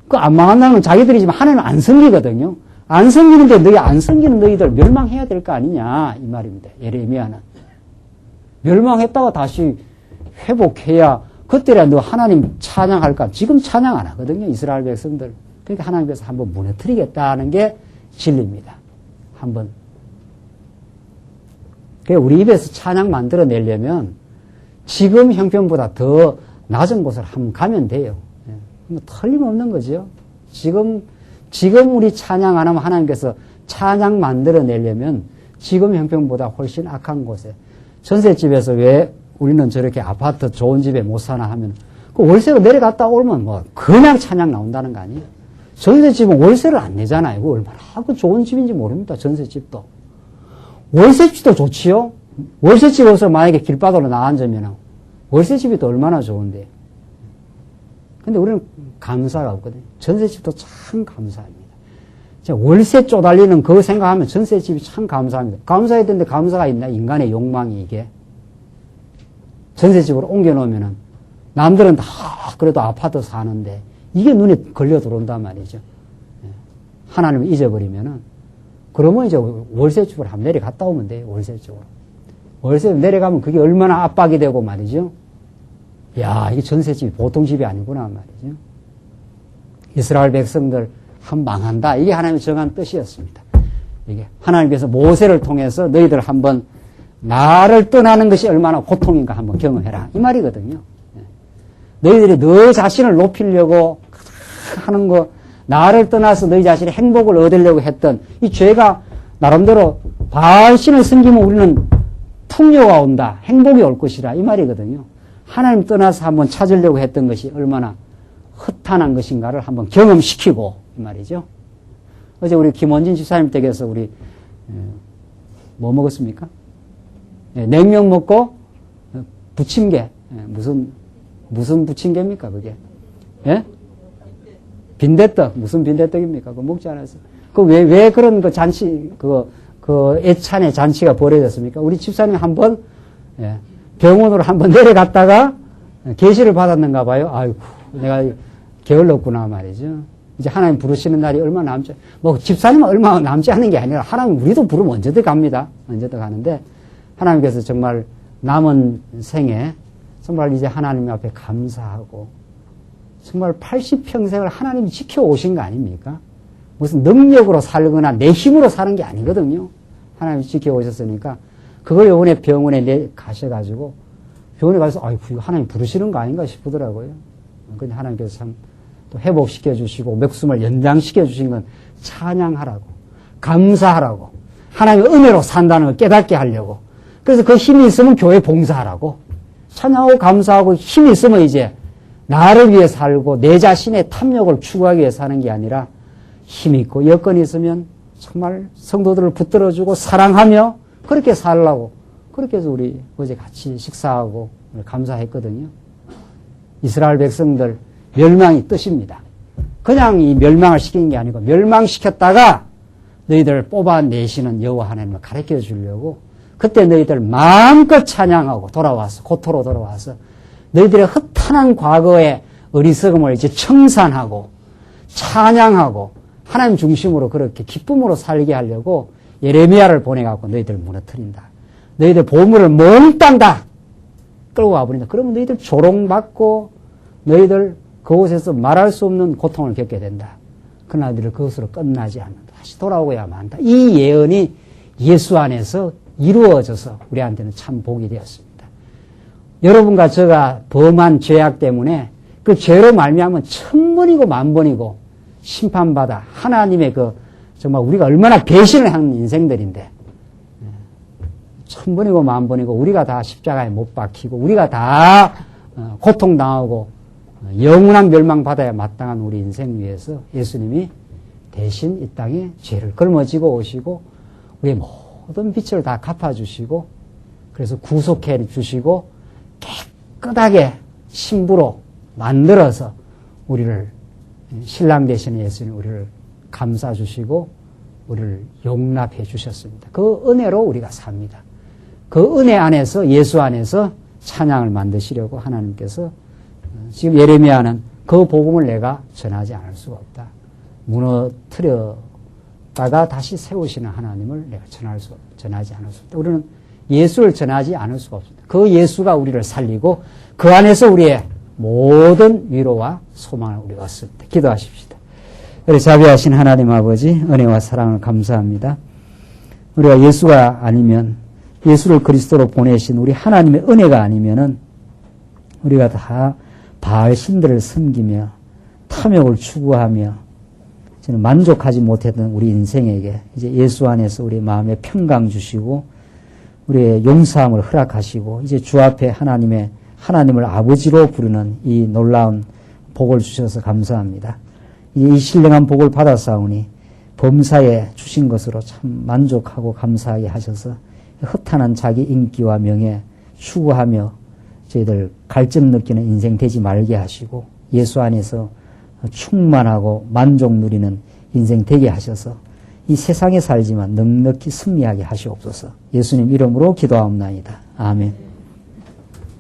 Speaker 1: 그 안 망한다는 건 자기들이 지금 하나님을 안 섬기거든요. 안 섬기는데 안 섬기는 너희들 멸망해야 될 거 아니냐 이 말입니다. 예레미야는. 멸망했다가 다시 회복해야 그때야 너 하나님 찬양할까? 지금 찬양 안 하거든요. 이스라엘 백성들. 그러니까 하나님께서 한번 무너뜨리겠다는 게 진리입니다. 한번. 우리 입에서 찬양 만들어내려면 지금 형편보다 더 낮은 곳을 한번 가면 돼요. 틀림없는 거죠. 지금 우리 찬양 안 하면 하나님께서 찬양 만들어내려면 지금 형편보다 훨씬 악한 곳에 전셋집에서 왜 우리는 저렇게 아파트 좋은 집에 못 사나 하면 그 월세로 내려갔다 오면 뭐 그냥 찬양 나온다는 거 아니에요. 전셋집은 월세를 안 내잖아요. 그 얼마나 그 좋은 집인지 모릅니다. 전셋집도. 월세집도 좋지요. 월세집에서 만약에 길바닥으로 나앉으면 월세집이 또 얼마나 좋은데. 근데 우리는 감사가 없거든요. 전세집도 참 감사합니다. 월세 쪼달리는 그거 생각하면 전세집이 참 감사합니다. 감사해야 되는데 감사가 있나? 인간의 욕망이 이게. 전세집으로 옮겨놓으면은 남들은 다 그래도 아파트 사는데 이게 눈에 걸려 들어온단 말이죠. 하나님을 잊어버리면은 그러면 이제 월세집으로 한번 내려갔다 오면 돼요. 월세집으로. 월세 내려가면 그게 얼마나 압박이 되고 말이죠. 야, 이게 전세집이 보통 집이 아니구나 말이죠. 이스라엘 백성들 한 망한다. 이게 하나님의 정한 뜻이었습니다. 이게 하나님께서 모세를 통해서 너희들 한번 나를 떠나는 것이 얼마나 고통인가 한번 경험해라. 이 말이거든요. 너희들이 너 자신을 높이려고 하는 거, 나를 떠나서 너희 자신의 행복을 얻으려고 했던 이 죄가 나름대로 바알신을 섬기면 우리는 풍요가 온다. 행복이 올 것이라. 이 말이거든요. 하나님 떠나서 한번 찾으려고 했던 것이 얼마나 허탄한 것인가를 한번 경험시키고 이 말이죠. 어제 우리 김원진 집사님 댁에서 우리 뭐 먹었습니까? 냉면 먹고 부침개. 무슨 부침개입니까 그게? 예? 빈대떡. 무슨 빈대떡입니까? 그거 먹지 않았어요. 왜 그런 그 잔치, 애찬의 잔치가 벌어졌습니까? 우리 집사님이 한번, 병원으로 한번 내려갔다가 계시를 받았는가 봐요. 아이고, 내가 게을렀구나 말이죠. 이제 하나님 부르시는 날이 얼마 남지, 집사님은 얼마 남지 않은 게 아니라 하나님 우리도 부르면 언제든 갑니다. 언제든 가는데 하나님께서 정말 남은 생에 정말 이제 하나님 앞에 감사하고 정말 80평생을 하나님이 지켜오신 거 아닙니까? 무슨 능력으로 살거나 내 힘으로 사는 게 아니거든요. 하나님이 지켜오셨으니까 그걸 요번에 병원에 가셔가지고 병원에 가서 아이고 이거 하나님 부르시는 거 아닌가 싶더라고요. 근데 하나님께서 참 또 회복시켜 주시고 목숨을 연장시켜 주신 건 찬양하라고, 감사하라고, 하나님의 은혜로 산다는 걸 깨닫게 하려고. 그래서 그 힘이 있으면 교회 봉사하라고. 찬양하고 감사하고 힘이 있으면 이제 나를 위해 살고 내 자신의 탐욕을 추구하기 위해 사는 게 아니라 힘이 있고 여건이 있으면 정말 성도들을 붙들어주고 사랑하며 그렇게 살라고. 그렇게 해서 우리 어제 같이 식사하고 감사했거든요. 이스라엘 백성들 멸망이 뜻입니다. 그냥 이 멸망을 시킨 게 아니고 멸망시켰다가 너희들 뽑아내시는 여호와 하나님을 가르쳐 주려고 그때 너희들 마음껏 찬양하고 돌아와서 고토로 돌아와서 너희들의 허탄한 과거의 어리석음을 이제 청산하고 찬양하고 하나님 중심으로 그렇게 기쁨으로 살게 하려고 예레미야를 보내갖고 너희들 무너뜨린다. 너희들 보물을 몽땅 다 끌고 와버린다. 그러면 너희들 조롱받고 너희들 그곳에서 말할 수 없는 고통을 겪게 된다. 그러나 너희들 그것으로 끝나지 않는다. 다시 돌아오고야만 한다. 이 예언이 예수 안에서 이루어져서 우리한테는 참 복이 되었습니다. 여러분과 제가 범한 죄악 때문에 그 죄로 말미암은 천번이고 만번이고 심판받아 하나님의 그 정말 우리가 얼마나 배신을 하는 인생들인데 천번이고 만번이고 우리가 다 십자가에 못 박히고 우리가 다 고통당하고 영원한 멸망받아야 마땅한 우리 인생 위해서 예수님이 대신 이 땅에 죄를 걸머지고 오시고 우리의 모든 빚을 다 갚아주시고 그래서 구속해 주시고 깨끗하게 신부로 만들어서 우리를 신랑 되시는 예수님 우리를 감싸 주시고 우리를 용납해 주셨습니다. 그 은혜로 우리가 삽니다. 그 은혜 안에서 예수 안에서 찬양을 만드시려고 하나님께서 지금 예레미야는 그 복음을 내가 전하지 않을 수가 없다. 무너뜨렸다가 다시 세우시는 하나님을 내가 전하지 않을 수 없다. 우리는 예수를 전하지 않을 수가 없습니다. 그 예수가 우리를 살리고 그 안에서 우리의 모든 위로와 소망을 우리가 얻습니다. 기도하십시다. 우리 자비하신 하나님 아버지 은혜와 사랑을 감사합니다. 우리가 예수가 아니면 예수를 그리스도로 보내신 우리 하나님의 은혜가 아니면은 우리가 다 바알 신들을 섬기며 탐욕을 추구하며 저는 만족하지 못했던 우리 인생에게 이제 예수 안에서 우리 마음에 평강 주시고 우리의 용서함을 허락하시고 이제 주 앞에 하나님을 아버지로 부르는 이 놀라운 복을 주셔서 감사합니다. 이 신령한 복을 받았사오니 범사에 주신 것으로 참 만족하고 감사하게 하셔서 허탄한 자기 인기와 명예 추구하며 저희들 갈증 느끼는 인생 되지 말게 하시고 예수 안에서 충만하고 만족 누리는 인생 되게 하셔서 이 세상에 살지만 넉넉히 승리하게 하시옵소서. 예수님 이름으로 기도하옵나이다. 아멘.